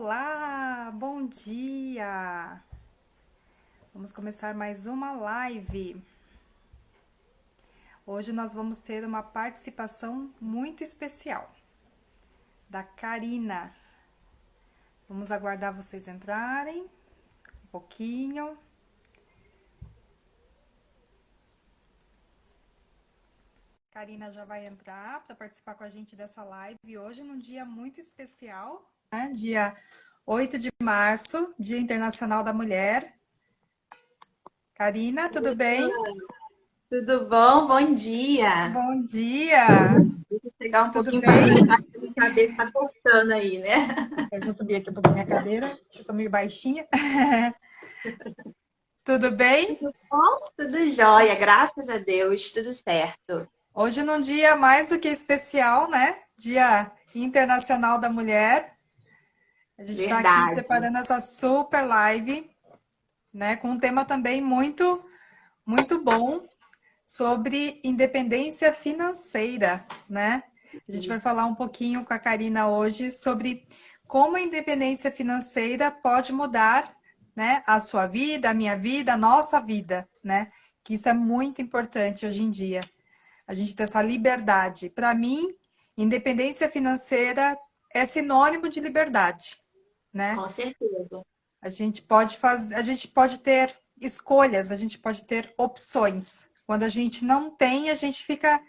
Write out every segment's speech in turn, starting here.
Olá, bom dia! Vamos começar mais uma live. Hoje nós vamos ter uma participação muito especial da Karina. Vamos aguardar vocês entrarem um pouquinho. Karina já vai entrar para participar com a gente dessa live hoje, num dia muito especial, né? Dia 8 de março, Dia Internacional da Mulher. Karina, tudo bem? Tudo bom? Bom dia! Bom dia! Deixa eu chegar um Tudo pouquinho para bem? cá, que a minha cabeça está cortando aí, né? Eu vou subir aqui um pouco a minha cadeira, eu sou meio baixinha. Tudo bem? Tudo bom? Tudo jóia, graças a Deus, tudo certo. Hoje num dia mais do que especial, né? Dia Internacional da Mulher. A gente está aqui Verdade. preparando essa super live, né? Com um tema também muito bom sobre independência financeira, né? A gente vai falar um pouquinho com a Karina hoje sobre como a independência financeira pode mudar, né, a sua vida, a minha vida, a nossa vida, né? Que isso é muito importante hoje em dia. A gente ter essa liberdade. Para mim, independência financeira é sinônimo de liberdade, né? Com certeza. A gente pode ter escolhas, a gente pode ter opções. Quando a gente não tem, a gente fica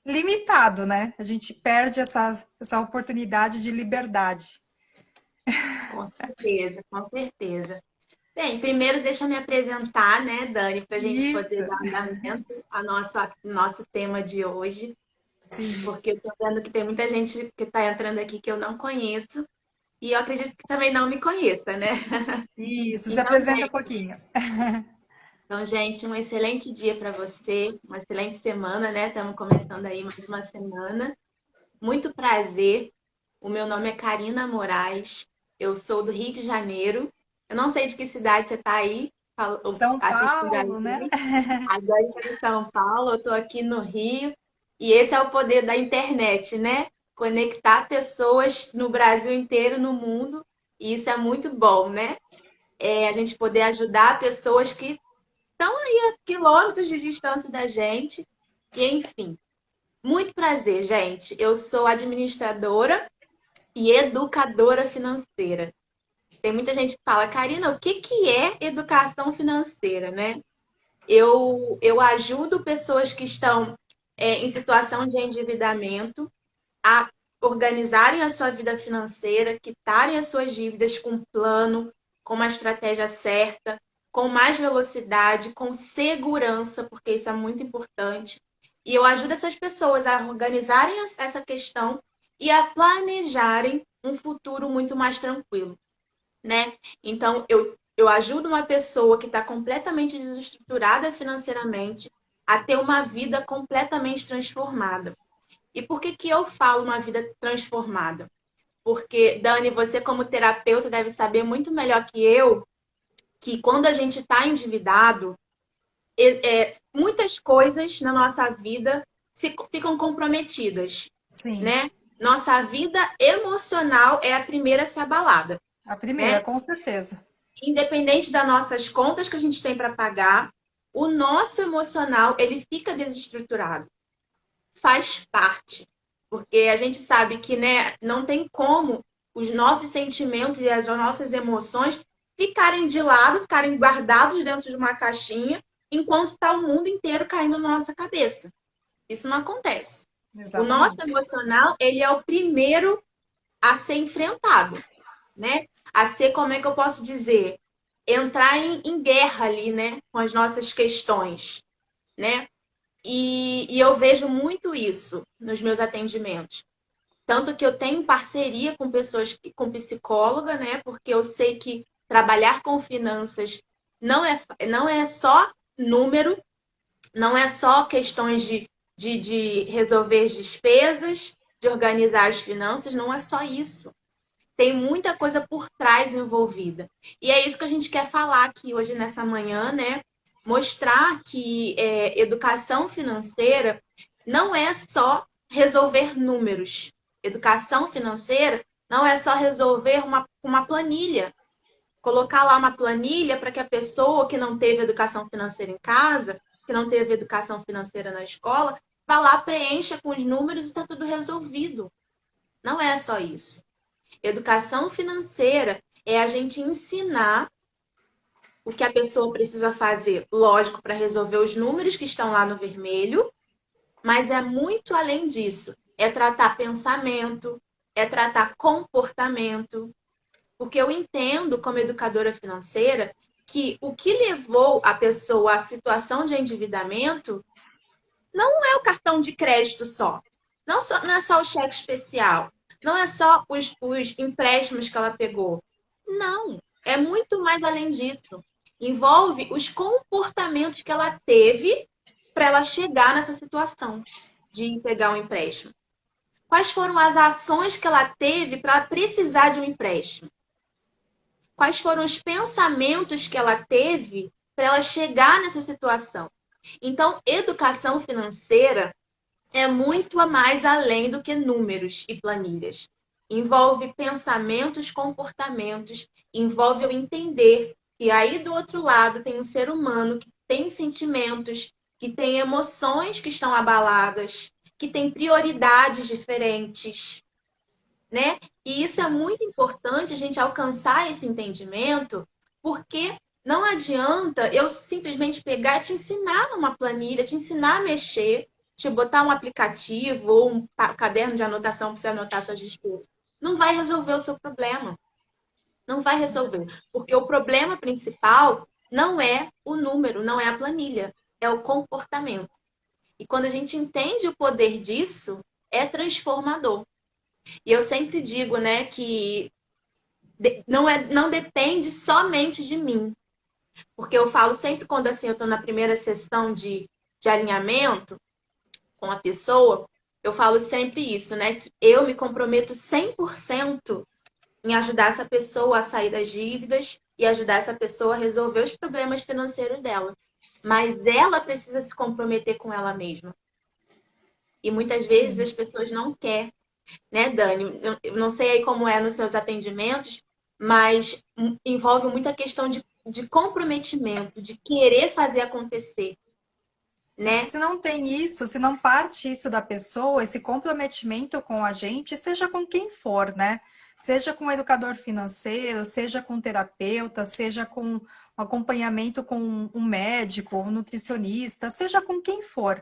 limitado, né? A gente perde essa oportunidade de liberdade. Com certeza, com certeza. Bem, primeiro deixa eu me apresentar, né, Dani, para a gente poder Isso, dar andamento ao nosso tema de hoje, sim. porque eu estou vendo que tem muita gente que está entrando aqui que eu não conheço, e eu acredito que também não me conheça, né? Isso, se Então, apresenta um pouquinho. Então, gente, um excelente dia para você, uma excelente semana, né? Estamos começando aí mais uma semana. Muito prazer. O meu nome é Karina Moraes. Eu sou do Rio de Janeiro. Eu não sei de que cidade você está aí São assistindo a Paulo, né? gente. Agora eu estou em São Paulo, eu estou aqui no Rio. E esse é o poder da internet, né? Conectar pessoas no Brasil inteiro, no mundo. E isso é muito bom, né? A gente poder ajudar pessoas que estão aí a quilômetros de distância da gente. E, enfim, muito prazer, gente. Eu sou administradora e educadora financeira. Tem muita gente que fala, Karina, o que que é educação financeira, né? Eu ajudo pessoas que estão em situação de endividamento a organizarem a sua vida financeira, quitarem as suas dívidas com um plano, com uma estratégia certa, com mais velocidade, com segurança, porque isso é muito importante. E eu ajudo essas pessoas a organizarem essa questão e a planejarem um futuro muito mais tranquilo, né? Então, eu ajudo uma pessoa que está completamente desestruturada financeiramente a ter uma vida completamente transformada. E por que que eu falo uma vida transformada? Porque, Dani, você como terapeuta deve saber muito melhor que eu que quando a gente está endividado, muitas coisas na nossa vida ficam comprometidas, Sim, né? Nossa vida emocional é a primeira a ser abalada, a primeira, né? com certeza. Independente das nossas contas que a gente tem para pagar, o nosso emocional ele fica desestruturado. Faz parte. Porque a gente sabe que, né, não tem como os nossos sentimentos e as nossas emoções ficarem de lado, ficarem guardados dentro de uma caixinha, enquanto está o mundo inteiro caindo na nossa cabeça. Isso não acontece. O nosso Exatamente. emocional, ele é o primeiro a ser enfrentado, né? A ser, como é que eu posso dizer? Entrar em guerra ali, né? Com as nossas questões, né? E eu vejo muito isso nos meus atendimentos. Tanto que eu tenho parceria com pessoas, com psicóloga, né? Porque eu sei que trabalhar com finanças não é só número, não é só questões de resolver as despesas, de organizar as finanças, não é só isso. Tem muita coisa por trás envolvida. E é isso que a gente quer falar aqui hoje nessa manhã, né? Mostrar que educação financeira não é só resolver números. Educação financeira Não é só resolver uma planilha. Colocar lá uma planilha para que a pessoa que não teve educação financeira em casa, que não teve educação financeira na escola, vá lá, preencha com os números e está tudo resolvido. Não é só isso. Educação financeira é a gente ensinar o que a pessoa precisa fazer, lógico, para resolver os números que estão lá no vermelho, mas é muito além disso. É tratar pensamento, é tratar comportamento, porque eu entendo, como educadora financeira, que o que levou a pessoa à situação de endividamento não é o cartão de crédito só. Não é só o cheque especial. Não é só os empréstimos que ela pegou. Não. É muito mais além disso. Envolve os comportamentos que ela teve para ela chegar nessa situação de pegar um empréstimo. Quais foram as ações que ela teve para ela precisar de um empréstimo? Quais foram os pensamentos que ela teve para ela chegar nessa situação? Então, educação financeira é muito a mais além do que números e planilhas. Envolve pensamentos, comportamentos, envolve eu entender que aí do outro lado tem um ser humano que tem sentimentos, que tem emoções que estão abaladas, que tem prioridades diferentes, né? E isso é muito importante a gente alcançar esse entendimento, porque não adianta eu simplesmente pegar e te ensinar numa planilha, te ensinar a mexer, te botar um aplicativo ou um caderno de anotação para você anotar suas despesas. Não vai resolver o seu problema. Não vai resolver. Porque o problema principal não é o número, não é a planilha, é o comportamento. E quando a gente entende o poder disso, é transformador. E eu sempre digo, né, que não depende somente de mim. Porque eu falo sempre quando assim, eu estou na primeira sessão de alinhamento com a pessoa, eu falo sempre isso, né? Que eu me comprometo 100% em ajudar essa pessoa a sair das dívidas e ajudar essa pessoa a resolver os problemas financeiros dela. Mas ela precisa se comprometer com ela mesma. E muitas vezes as pessoas não querem, né, Dani? Eu não sei aí como é nos seus atendimentos, mas envolve muita questão de comprometimento, de querer fazer acontecer, Acho que né? se não tem isso, se não parte isso da pessoa, esse comprometimento com a gente, seja com quem for, né? Seja com um educador financeiro, seja com um terapeuta, seja com um acompanhamento com um médico, um nutricionista, seja com quem for.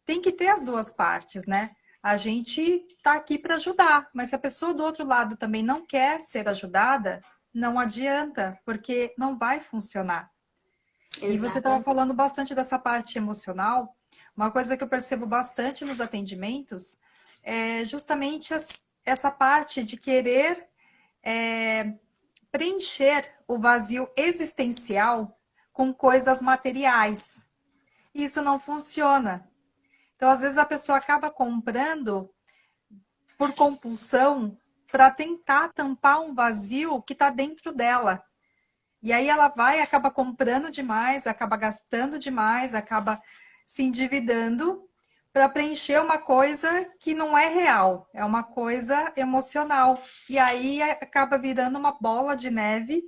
Tem que ter as duas partes, né? A gente está aqui para ajudar, mas se a pessoa do outro lado também não quer ser ajudada, não adianta, porque não vai funcionar. E você estava Exatamente. falando bastante dessa parte emocional. Uma coisa que eu percebo bastante nos atendimentos é justamente essa parte de querer preencher o vazio existencial com coisas materiais. Isso não funciona. Então, às vezes, a pessoa acaba comprando por compulsão para tentar tampar um vazio que está dentro dela. E aí ela vai, acaba comprando demais, acaba gastando demais, acaba se endividando para preencher uma coisa que não é real, é uma coisa emocional. E aí acaba virando uma bola de neve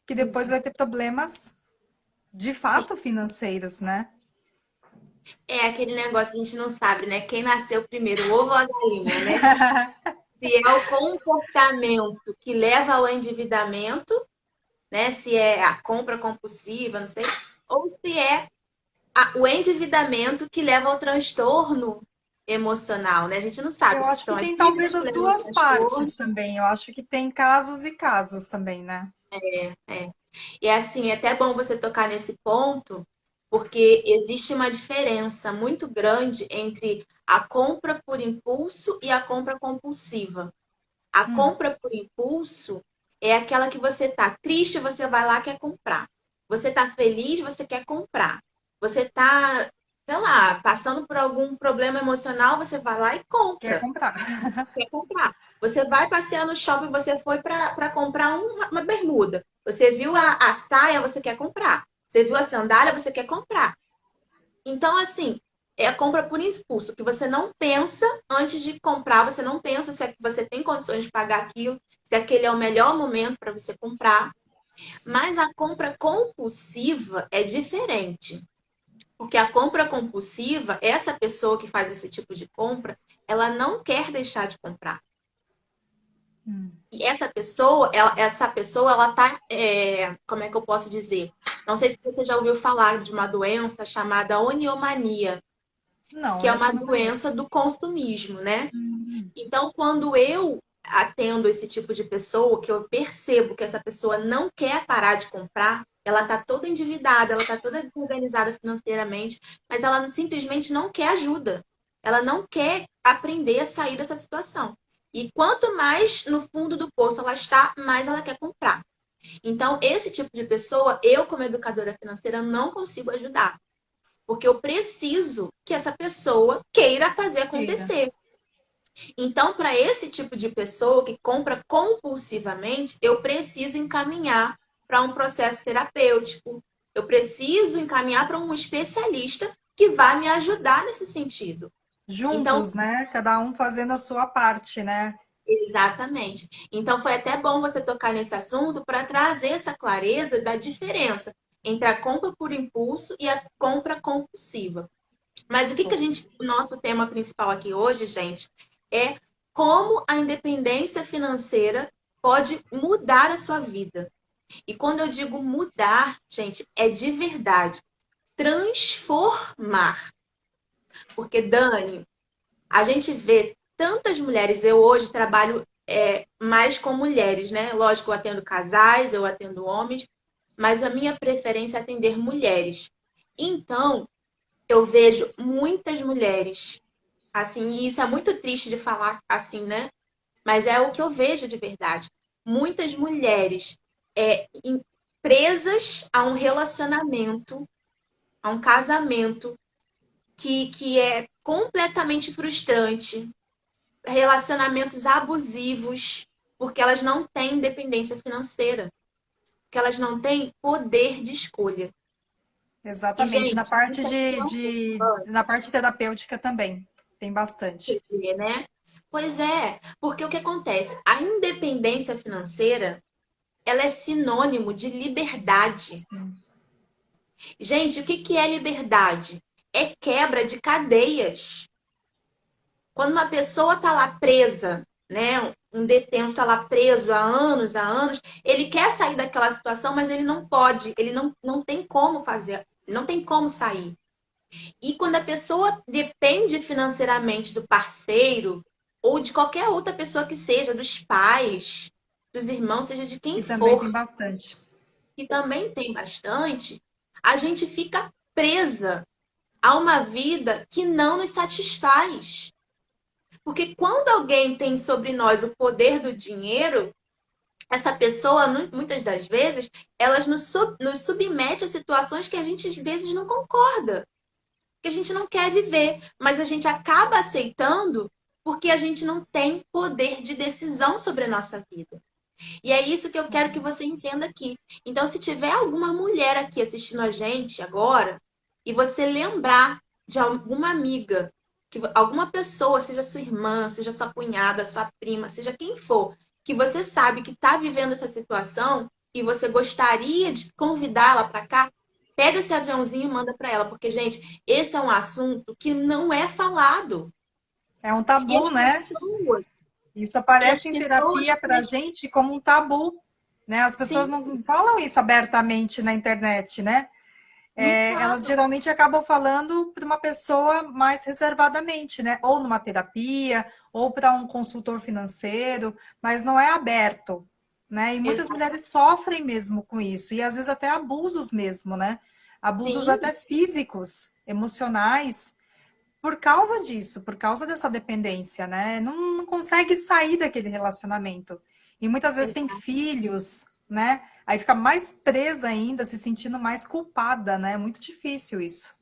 que depois vai ter problemas de Sim. fato financeiros, né? É aquele negócio, a gente não sabe, né? Quem nasceu primeiro, o ovo ou a galinha, né? Se é o comportamento que leva ao endividamento, né? Se é a compra compulsiva, não sei, ou se é o endividamento que leva ao transtorno emocional, né? A gente não sabe Eu se acho são que as tem talvez dívidas que as levam ao duas transtorno. partes também. Eu acho que tem casos e casos também, né? É. E assim, é até bom você tocar nesse ponto, porque existe uma diferença muito grande entre a compra por impulso e a compra compulsiva. A Hum, compra por impulso é aquela que você tá triste, você vai lá e quer comprar. Você tá feliz, você quer comprar. Você tá, sei lá, passando por algum problema emocional, você vai lá e quer compra. comprar. Quer comprar. Você vai passear no shopping, você foi para comprar uma bermuda. Você viu a saia, você quer comprar. Você viu a sandália, você quer comprar. Então, assim, é a compra por impulso, que você não pensa antes de comprar, você não pensa se você tem condições de pagar aquilo, se aquele é o melhor momento para você comprar. Mas a compra compulsiva é diferente. Porque a compra compulsiva, essa pessoa que faz esse tipo de compra, ela não quer deixar de comprar. E essa pessoa, ela tá, como é que eu posso dizer? Não sei se você já ouviu falar de uma doença chamada oniomania, Não, que é uma essa eu não conheço. doença do consumismo, né? Então, quando eu atendo esse tipo de pessoa, que eu percebo que essa pessoa não quer parar de comprar, ela está toda endividada, ela está toda desorganizada financeiramente, mas ela simplesmente não quer ajuda. Ela não quer aprender a sair dessa situação. E quanto mais no fundo do poço ela está, mais ela quer comprar. Então, esse tipo de pessoa, eu, como educadora financeira, não consigo ajudar. Porque eu preciso que essa pessoa queira fazer Queira. acontecer. Então, para esse tipo de pessoa que compra compulsivamente, eu preciso encaminhar para um processo terapêutico. Eu preciso encaminhar para um especialista que vai me ajudar nesse sentido. Então, Juntos, né? Cada um fazendo a sua parte, né? exatamente. Então, foi até bom você tocar nesse assunto para trazer essa clareza da diferença entre a compra por impulso e a compra compulsiva. Mas o nosso tema principal aqui hoje, gente, é como a independência financeira pode mudar a sua vida. E quando eu digo mudar, gente, é de verdade, transformar. Porque, Dani, a gente vê tantas mulheres, eu hoje trabalho mais com mulheres, né? Lógico, eu atendo casais, eu atendo homens, mas a minha preferência é atender mulheres. Então, eu vejo muitas mulheres assim, e isso é muito triste de falar assim, né? Mas é o que eu vejo de verdade. Muitas mulheres presas a um relacionamento, a um casamento que é completamente frustrante, relacionamentos abusivos, porque elas não têm independência financeira, porque elas não têm poder de escolha. E, Exatamente. Na gente, parte isso é tão na parte terapêutica também. Tem bastante. frustrante, né? Pois é, porque o que acontece? A independência financeira, ela é sinônimo de liberdade. Gente, o que é liberdade? É quebra de cadeias. Quando uma pessoa está lá presa, né? Um detento está lá preso há anos, ele quer sair daquela situação, mas ele não pode, ele não tem como fazer, não tem como sair. E quando a pessoa depende financeiramente do parceiro ou de qualquer outra pessoa que seja, dos pais, dos irmãos, seja de quem E também tem for, bastante. que também tem bastante, a gente fica presa a uma vida que não nos satisfaz. Porque quando alguém tem sobre nós o poder do dinheiro, essa pessoa, muitas das vezes, elas nos submete a situações que a gente às vezes não concorda, que a gente não quer viver, mas a gente acaba aceitando porque a gente não tem poder de decisão sobre a nossa vida. E é isso que eu quero que você entenda aqui. Então, se tiver alguma mulher aqui assistindo a gente agora, e você lembrar de alguma amiga, alguma pessoa, seja sua irmã, seja sua cunhada, sua prima, seja quem for, que você sabe que está vivendo essa situação e você gostaria de convidá-la para cá, pega esse aviãozinho e manda para ela, porque, gente, esse é um assunto que não é falado. É um E as tabu, né? pessoas, Isso e as aparece em pessoas, terapia pra gente como um tabu, né? As pessoas sim, não falam isso abertamente na internet, né? não Elas falam. geralmente acabam falando para uma pessoa mais reservadamente, né? Ou numa terapia, ou para um consultor financeiro, mas não é aberto, né? E muitas mulheres sofrem mesmo com isso, e às vezes até abusos mesmo, né? Abusos Sim, até físicos, emocionais, por causa disso, por causa dessa dependência, né? Não consegue sair daquele relacionamento. E muitas vezes tem filhos, né? Aí fica mais presa ainda, se sentindo mais culpada, né? É muito difícil isso.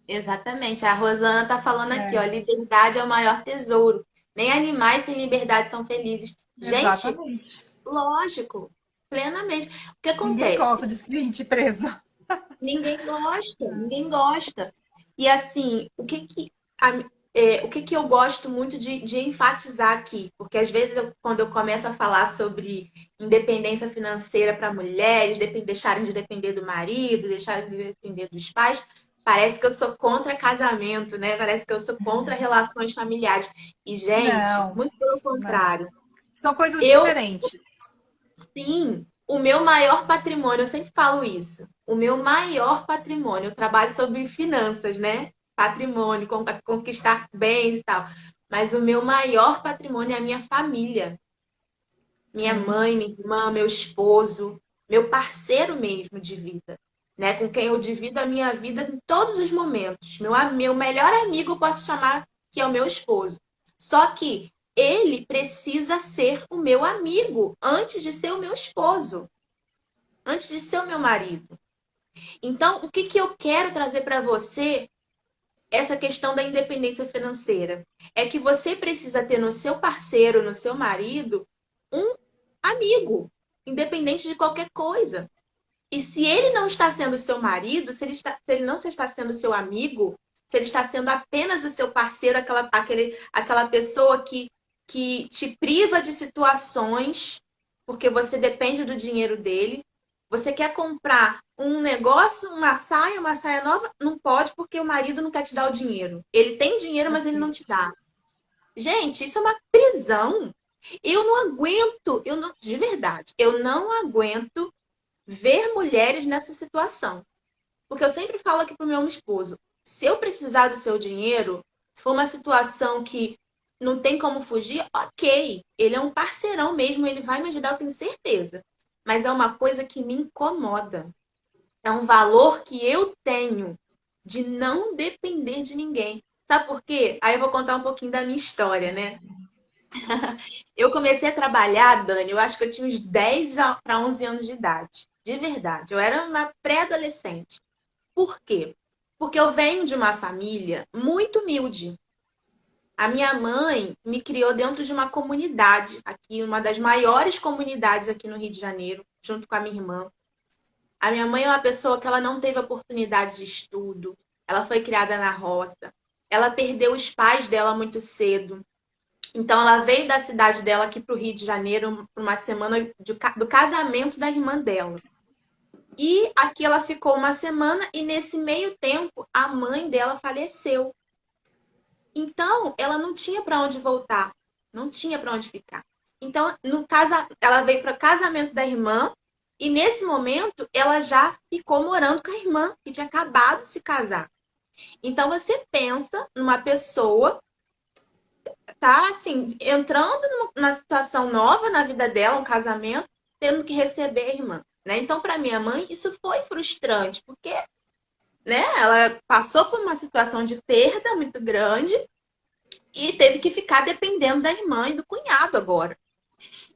exatamente. A Rosana está falando aqui, ó, É, liberdade é o maior tesouro. Nem animais sem liberdade são felizes. Gente, exatamente. lógico, plenamente. O que Ninguém acontece? gosta de se sentir preso. Ninguém gosta, ninguém gosta. E assim, o que que eu gosto muito de enfatizar aqui? Porque às vezes, quando eu começo a falar sobre independência financeira para mulheres, deixarem de depender do marido, deixarem de depender dos pais, parece que eu sou contra casamento, né? Parece que eu sou contra relações familiares. E, gente, Não, muito pelo não. contrário. São coisas Eu diferentes. Sim, o meu maior patrimônio, eu sempre falo isso. O meu maior patrimônio, eu trabalho sobre finanças, né? Patrimônio, conquistar bens e tal. Mas o meu maior patrimônio é a minha família. Minha Sim. mãe, minha irmã, meu esposo, meu parceiro mesmo de vida, né? Com quem eu divido a minha vida em todos os momentos. Meu melhor amigo eu posso chamar que é o meu esposo. Só que ele precisa ser o meu amigo antes de ser o meu esposo, antes de ser o meu marido. Então, o que que eu quero trazer para você, essa questão da independência financeira? É que você precisa ter no seu parceiro, no seu marido, um amigo, independente de qualquer coisa. E se ele não está sendo seu marido, se ele não está sendo seu amigo, se ele está sendo apenas o seu parceiro, aquela pessoa que te priva de situações, porque você depende do dinheiro dele. Você quer comprar um negócio, uma saia nova, não pode porque o marido não quer te dar o dinheiro. Ele tem dinheiro, mas ele não te dá. Gente, isso é uma prisão. Eu não aguento, de verdade, eu não aguento ver mulheres nessa situação. Porque eu sempre falo aqui pro meu esposo, se eu precisar do seu dinheiro, se for uma situação que não tem como fugir, ok. Ele é um parceirão mesmo, ele vai me ajudar, eu tenho certeza. Mas é uma coisa que me incomoda. É um valor que eu tenho de não depender de ninguém. Sabe por quê? Aí eu vou contar um pouquinho da minha história, né? Eu comecei a trabalhar, Dani, eu acho que eu tinha uns 10 para 11 anos de idade. De verdade. Eu era uma pré-adolescente. Por quê? Porque eu venho de uma família muito humilde. A minha mãe me criou dentro de uma comunidade, aqui, uma das maiores comunidades aqui no Rio de Janeiro, junto com a minha irmã. A minha mãe é uma pessoa que ela não teve oportunidade de estudo, ela foi criada na roça, ela perdeu os pais dela muito cedo. Então, ela veio da cidade dela aqui para o Rio de Janeiro, uma semana do casamento da irmã dela. E aqui ela ficou uma semana e nesse meio tempo a mãe dela faleceu. Então, ela não tinha para onde voltar, não tinha para onde ficar. Então, no casa, ela veio para o casamento da irmã e nesse momento ela já ficou morando com a irmã que tinha acabado de se casar. Então, você pensa numa pessoa tá assim, entrando numa situação nova na vida dela, um casamento, tendo que receber a irmã, né? Então, para minha mãe, isso foi frustrante, porque, né, ela passou por uma situação de perda muito grande e teve que ficar dependendo da irmã e do cunhado agora.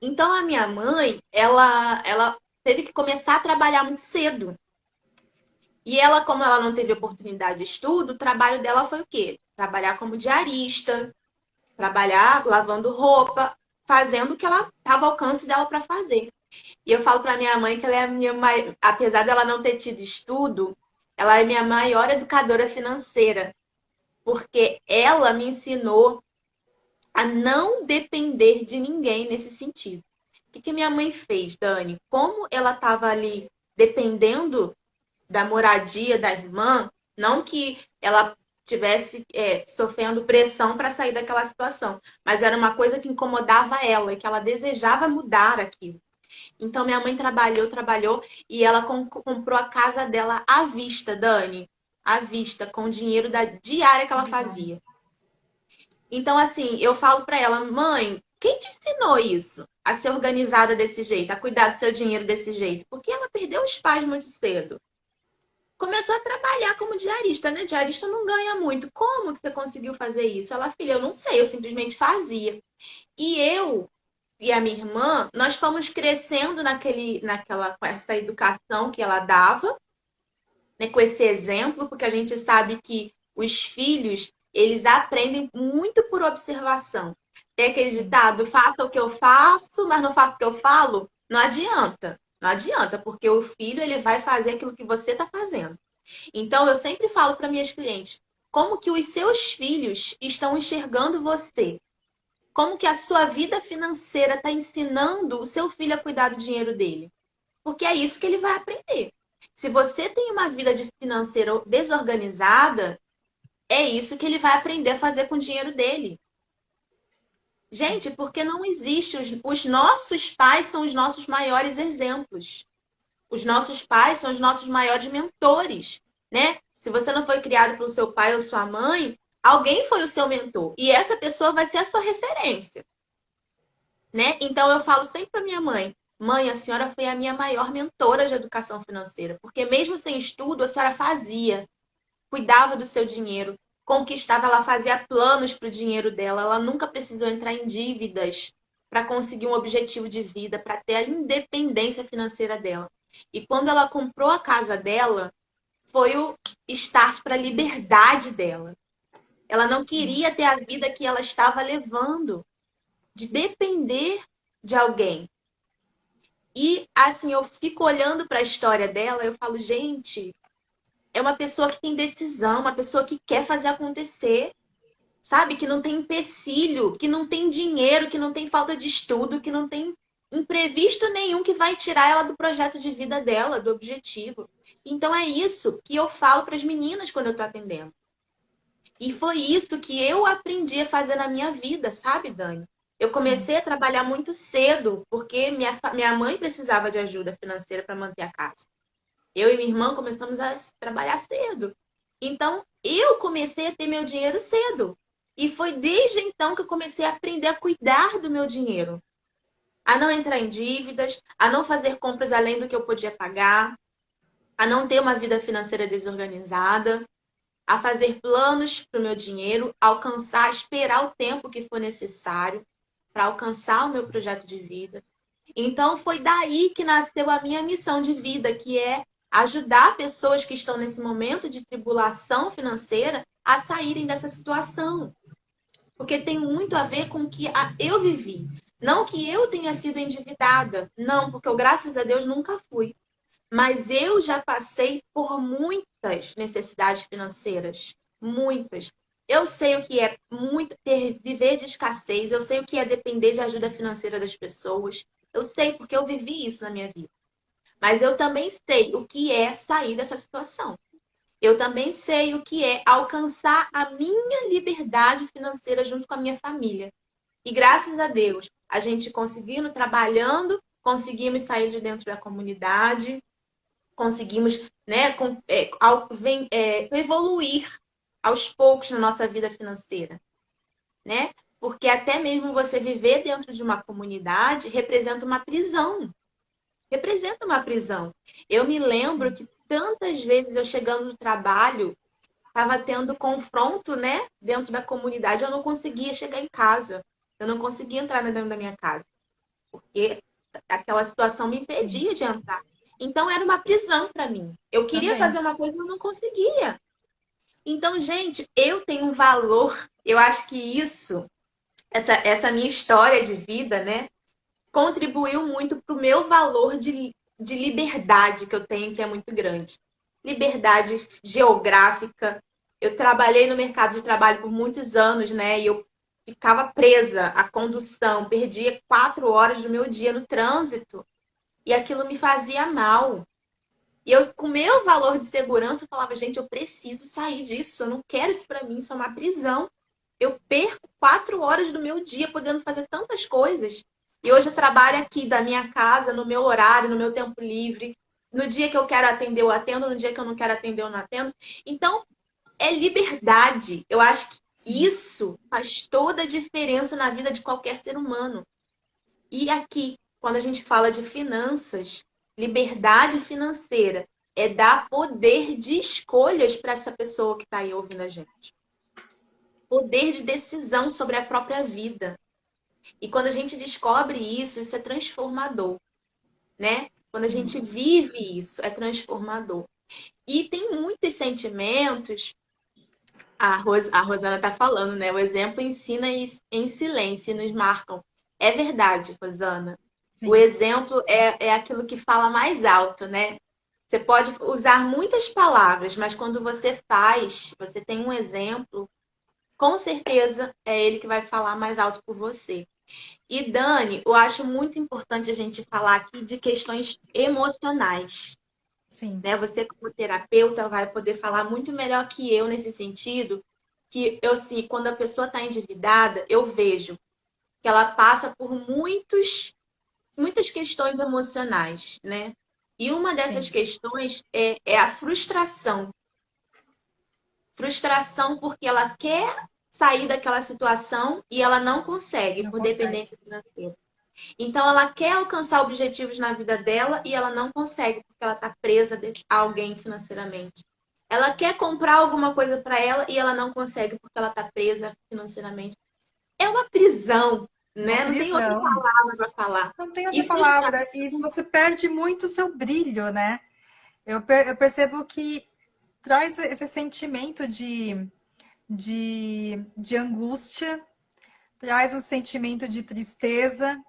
Então, a minha mãe, ela teve que começar a trabalhar muito cedo. E ela, como ela não teve oportunidade de estudo, o trabalho dela foi o quê? Trabalhar como diarista, trabalhar lavando roupa, fazendo o que ela estava ao alcance dela para fazer. E eu falo para minha mãe que ela é a minha, apesar dela não ter tido estudo, ela é minha maior educadora financeira, porque ela me ensinou a não depender de ninguém nesse sentido. O que minha mãe fez, Dani? Como ela estava ali dependendo da moradia da irmã, não que ela tivesse sofrendo pressão para sair daquela situação, mas era uma coisa que incomodava ela e que ela desejava mudar aquilo. Então minha mãe trabalhou e ela comprou a casa dela à vista, Dani, à vista, com o dinheiro da diária que ela fazia. Então assim, eu falo para ela, mãe, quem te ensinou isso? A ser organizada desse jeito, a cuidar do seu dinheiro desse jeito? Porque ela perdeu os pais muito cedo. Começou a trabalhar como diarista, né? Diarista não ganha muito. Como que você conseguiu fazer isso? Ela, filha, eu não sei, eu simplesmente fazia. E eu e a minha irmã, nós fomos crescendo com essa educação que ela dava, né? Com esse exemplo, porque a gente sabe que os filhos, eles aprendem muito por observação. Tem aquele Sim. ditado, faça o que eu faço, mas não faça o que eu falo. Não adianta. Não adianta, porque o filho ele vai fazer aquilo que você está fazendo. Então, eu sempre falo para minhas clientes: como que os seus filhos estão enxergando você. Como que a sua vida financeira está ensinando o seu filho a cuidar do dinheiro dele. Porque é isso que ele vai aprender. Se você tem uma vida financeira desorganizada, é isso que ele vai aprender a fazer com o dinheiro dele. Gente, porque não existe. Os nossos pais são os nossos maiores exemplos. Os nossos pais são os nossos maiores mentores, né? Se você não foi criado pelo seu pai ou sua mãe, alguém foi o seu mentor. E essa pessoa vai ser a sua referência, né? Então eu falo sempre para minha mãe: mãe, a senhora foi a minha maior mentora de educação financeira, porque mesmo sem estudo, a senhora fazia, cuidava do seu dinheiro, conquistava, ela fazia planos para o dinheiro dela, ela nunca precisou entrar em dívidas para conseguir um objetivo de vida, para ter a independência financeira dela. E quando ela comprou a casa dela, foi o start para a liberdade dela. Ela não queria ter a vida que ela estava levando, de depender de alguém. E assim, eu fico olhando para a história dela, eu falo, gente, é uma pessoa que tem decisão, uma pessoa que quer fazer acontecer, sabe? Que não tem empecilho, que não tem dinheiro, que não tem falta de estudo, que não tem imprevisto nenhum que vai tirar ela do projeto de vida dela, do objetivo. Então é isso que eu falo para as meninas quando eu estou atendendo. E foi isso que eu aprendi a fazer na minha vida, sabe, Dani? Eu Sim, comecei a trabalhar muito cedo, porque minha mãe precisava de ajuda financeira para manter a casa. Eu e minha irmã começamos a trabalhar cedo. Então, eu comecei a ter meu dinheiro cedo. E foi desde então que eu comecei a aprender a cuidar do meu dinheiro. A não entrar em dívidas, a não fazer compras além do que eu podia pagar, a não ter uma vida financeira desorganizada, a fazer planos para o meu dinheiro, alcançar, esperar o tempo que for necessário para alcançar o meu projeto de vida. Então, foi daí que nasceu a minha missão de vida, que é ajudar pessoas que estão nesse momento de tribulação financeira a saírem dessa situação. Porque tem muito a ver com o que eu vivi. Não que eu tenha sido endividada, não, porque eu, graças a Deus, nunca fui. Mas eu já passei por muitas necessidades financeiras. Muitas. Eu sei o que é viver de escassez, eu sei o que é depender de ajuda financeira das pessoas. Eu sei porque eu vivi isso na minha vida. Mas eu também sei o que é sair dessa situação. Eu também sei o que é alcançar a minha liberdade financeira junto com a minha família. E graças a Deus, a gente conseguindo, trabalhando, conseguimos sair de dentro da comunidade, conseguimos, né, evoluir aos poucos na nossa vida financeira, né? Porque até mesmo você viver dentro de uma comunidade representa uma prisão. Representa uma prisão. Eu me lembro que tantas vezes eu chegando no trabalho, estava tendo confronto, né, dentro da comunidade, eu não conseguia chegar em casa. Eu não conseguia entrar dentro da minha casa, porque aquela situação me sim, impedia de entrar. Então era uma prisão para mim. Eu queria também. fazer uma coisa, mas não conseguia. Então, gente, eu tenho um valor. Eu acho que essa minha história de vida, né, contribuiu muito para o meu valor de liberdade que eu tenho, que é muito grande. Liberdade geográfica. Eu trabalhei no mercado de trabalho por muitos anos, né? E eu ficava presa à condução, perdia 4 horas do meu dia no trânsito. E aquilo me fazia mal. E eu, com o meu valor de segurança, eu falava, gente, eu preciso sair disso. Eu não quero isso para mim, isso é uma prisão. Eu perco 4 horas do meu dia podendo fazer tantas coisas. E hoje eu trabalho aqui da minha casa, no meu horário, no meu tempo livre. No dia que eu quero atender, eu atendo. No dia que eu não quero atender, eu não atendo. Então, é liberdade. Eu acho que Sim, isso faz toda a diferença na vida de qualquer ser humano. E aqui, quando a gente fala de finanças, liberdade financeira é dar poder de escolhas para essa pessoa que está aí ouvindo a gente. Poder de decisão sobre a própria vida. E quando a gente descobre isso, isso é transformador, né? Quando a sim. gente vive isso, é transformador. E tem muitos sentimentos. A Rosana está falando, né? O exemplo ensina em silêncio e nos marcam. É verdade, Rosana. O Sim. exemplo é aquilo que fala mais alto, né? Você pode usar muitas palavras, mas quando você faz, você tem um exemplo, com certeza é ele que vai falar mais alto por você. E Dani, eu acho muito importante a gente falar aqui de questões emocionais, Sim, né? Você como terapeuta vai poder falar muito melhor que eu nesse sentido, que eu sim, quando a pessoa está endividada, eu vejo que ela passa por muitas questões emocionais, né? E uma dessas sim, questões é a frustração. Frustração porque ela quer sair daquela situação e ela não consegue, não por consegue. dependência financeira. Então, ela quer alcançar objetivos na vida dela e ela não consegue, porque ela está presa a alguém financeiramente. Ela quer comprar alguma coisa para ela e ela não consegue, porque ela está presa financeiramente. É uma prisão, Uma né? Não tem outra prisão. palavra para falar. Não tem outra E frustrar. palavra. E você perde muito o seu brilho, né? Eu percebo que traz esse sentimento de angústia, traz um sentimento de tristeza.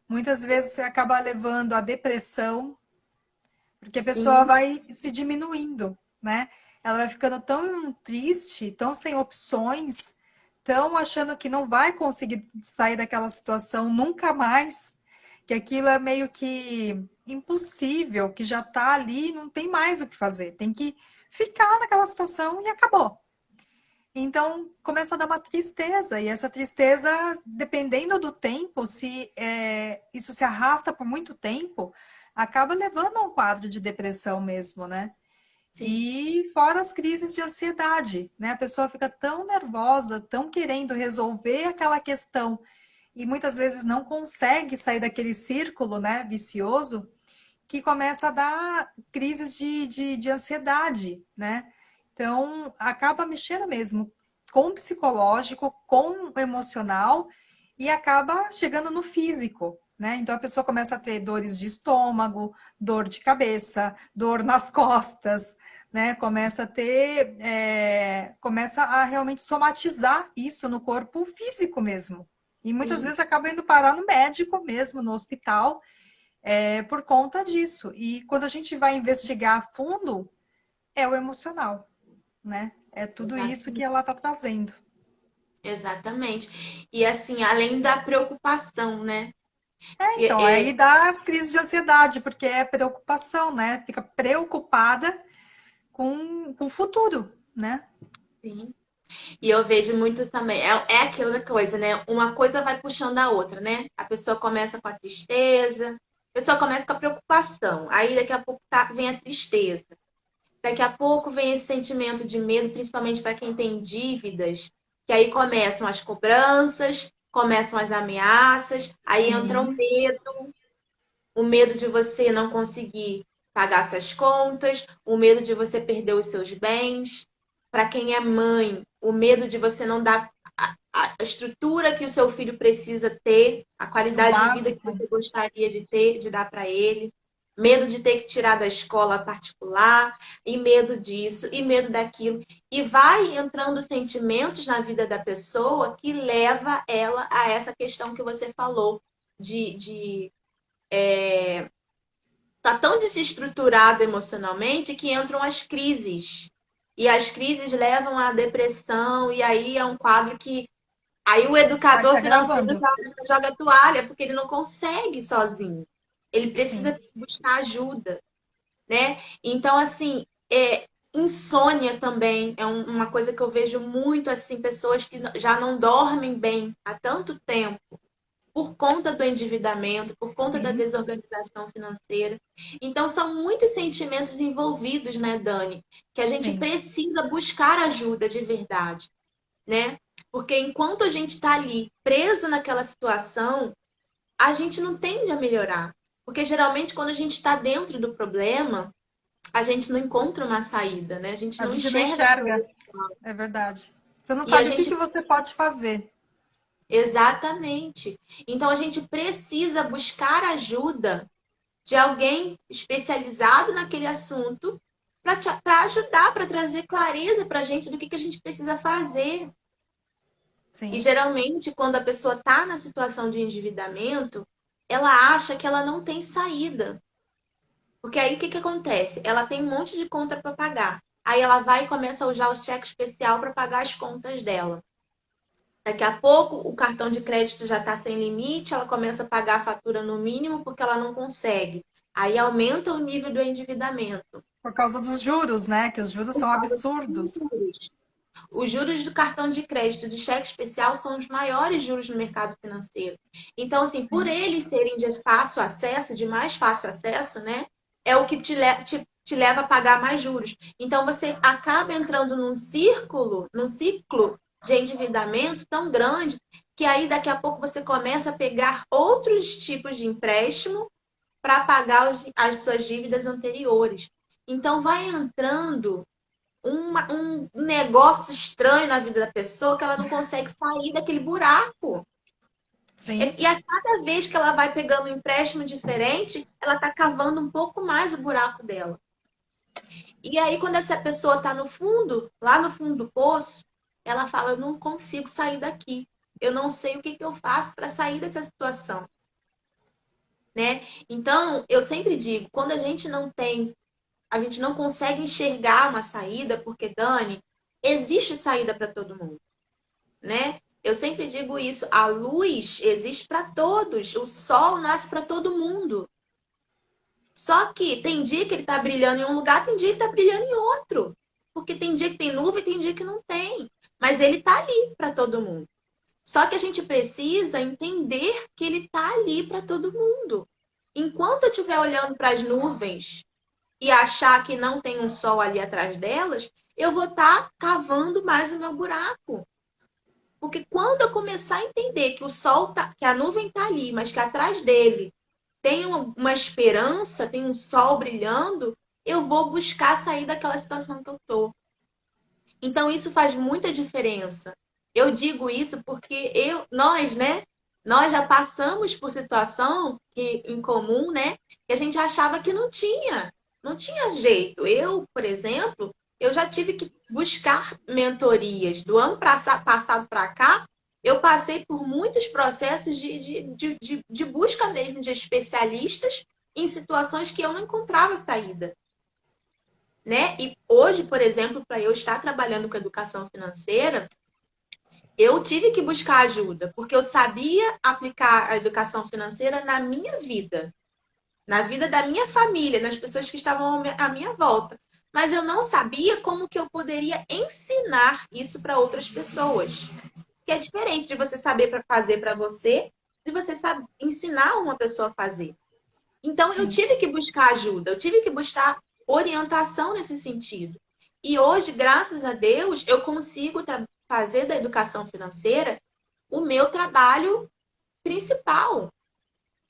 Muitas vezes você acaba levando à depressão, porque a pessoa Sim, vai se diminuindo, né? Ela vai ficando tão triste, tão sem opções, tão achando que não vai conseguir sair daquela situação nunca mais, que aquilo é meio que impossível, que já tá ali, não tem mais o que fazer, tem que ficar naquela situação e acabou. Então começa a dar uma tristeza, e essa tristeza, dependendo do tempo, se isso se arrasta por muito tempo, acaba levando a um quadro de depressão mesmo, né? sim. E fora as crises de ansiedade, né? A pessoa fica tão nervosa, tão querendo resolver aquela questão, e muitas vezes não consegue sair daquele círculo, né, vicioso, que começa a dar crises de ansiedade, né? Então, acaba mexendo mesmo com o psicológico, com o emocional e acaba chegando no físico, né? Então, a pessoa começa a ter dores de estômago, dor de cabeça, dor nas costas, né? Começa a ter, começa a realmente somatizar isso no corpo físico mesmo. E muitas Sim, vezes acaba indo parar no médico mesmo, no hospital, por conta disso. E quando a gente vai investigar a fundo, é o emocional, né? É tudo isso que exatamente. ela está trazendo. Exatamente. E assim, além da preocupação, né? Então, É, aí dá crise de ansiedade, porque é preocupação, né? Fica preocupada com o futuro, né? sim. E eu vejo muito também, é aquela coisa, né? Uma coisa vai puxando a outra, né? A pessoa começa com a tristeza, a pessoa começa com a preocupação, aí daqui a pouco vem a tristeza, daqui a pouco vem esse sentimento de medo, principalmente para quem tem dívidas, que aí começam as cobranças, começam as ameaças, aí entra Sim, o medo de você não conseguir pagar suas contas, o medo de você perder os seus bens. Para quem é mãe, o medo de você não dar a estrutura que o seu filho precisa ter, a o qualidade de vida que básico. você gostaria de ter, de dar para ele. Medo de ter que tirar da escola particular, e medo disso, e medo daquilo. E vai entrando sentimentos na vida da pessoa que leva ela a essa questão que você falou, de tá tão desestruturado emocionalmente que entram as crises. E as crises levam à depressão, e aí é um quadro que aí o Vai se educador financeiro agravando. joga a toalha, porque ele não consegue sozinho. Ele Sim. precisa buscar ajuda, né? Então, assim, insônia também é uma coisa que eu vejo muito, assim, pessoas que já não dormem bem há tanto tempo por conta do endividamento, por conta da Sim, desorganização financeira. Então, são muitos sentimentos envolvidos, né, Dani? Que a gente sim. precisa buscar ajuda de verdade, né? Porque enquanto a gente está ali preso naquela situação, a gente não tende a melhorar. Porque geralmente, quando a gente está dentro do problema, a gente não encontra uma saída, né? A gente A não gente não enxerga. enxerga, é verdade. Você não E a sabe o que gente que você pode fazer. Exatamente. Então a gente precisa buscar ajuda de alguém especializado naquele assunto para ajudar, para trazer clareza para a gente do que a gente precisa fazer. E Sim, geralmente, quando a pessoa está na situação de endividamento, ela acha que ela não tem saída. Porque aí o que que acontece? Ela tem um monte de conta para pagar. Aí ela vai e começa a usar o cheque especial para pagar as contas dela. Daqui a pouco o cartão de crédito já está sem limite, ela começa a pagar a fatura no mínimo porque ela não consegue. Aí aumenta o nível do endividamento. Por causa dos juros, né? Que os juros Por são causa dos absurdos. juros. Os juros do cartão de crédito do cheque especial são os maiores juros no mercado financeiro. Então, assim, por Sim. eles serem de fácil acesso, de mais fácil acesso, né? É o que te leva a pagar mais juros. Então, você acaba entrando num ciclo de endividamento tão grande que aí daqui a pouco você começa a pegar outros tipos de empréstimo para pagar as suas dívidas anteriores. Então, vai entrando um negócio estranho na vida da pessoa que ela não consegue sair daquele buraco. Sim. E a cada vez que ela vai pegando um empréstimo diferente, ela está cavando um pouco mais o buraco dela. E aí, quando essa pessoa está no fundo, lá no fundo do poço, ela fala: eu não consigo sair daqui. Eu não sei o que, que eu faço para sair dessa situação. Né? Então, eu sempre digo, quando a gente não consegue enxergar uma saída, porque, Dani, existe saída para todo mundo, né? Eu sempre digo isso, a luz existe para todos, o sol nasce para todo mundo. Só que tem dia que ele está brilhando em um lugar, tem dia que ele está brilhando em outro. Porque tem dia que tem nuvem, tem dia que não tem. Mas ele está ali para todo mundo. Só que a gente precisa entender que ele está ali para todo mundo. Enquanto eu estiver olhando para as nuvens e achar que não tem um sol ali atrás delas, eu vou estar cavando mais o meu buraco. Porque quando eu começar a entender que o sol tá, que a nuvem está ali, mas que atrás dele tem uma esperança, tem um sol brilhando, eu vou buscar sair daquela situação que eu estou. Então isso faz muita diferença. Eu digo isso porque nós, né? Nós já passamos por situação em comum, né? Que a gente achava que não tinha jeito. Eu, por exemplo, eu já tive que buscar mentorias. Do ano passado para cá, eu passei por muitos processos de busca mesmo de especialistas em situações que eu não encontrava saída. Né? E hoje, por exemplo, para eu estar trabalhando com educação financeira, eu tive que buscar ajuda, porque eu sabia aplicar a educação financeira na minha vida, na vida da minha família, nas pessoas que estavam à minha volta. Mas eu não sabia como que eu poderia ensinar isso para outras pessoas. Que é diferente de você saber para fazer para você, de você saber ensinar uma pessoa a fazer. Então, eu Sim. tive que buscar ajuda, eu tive que buscar orientação nesse sentido. E hoje, graças a Deus, eu consigo fazer da educação financeira o meu trabalho principal,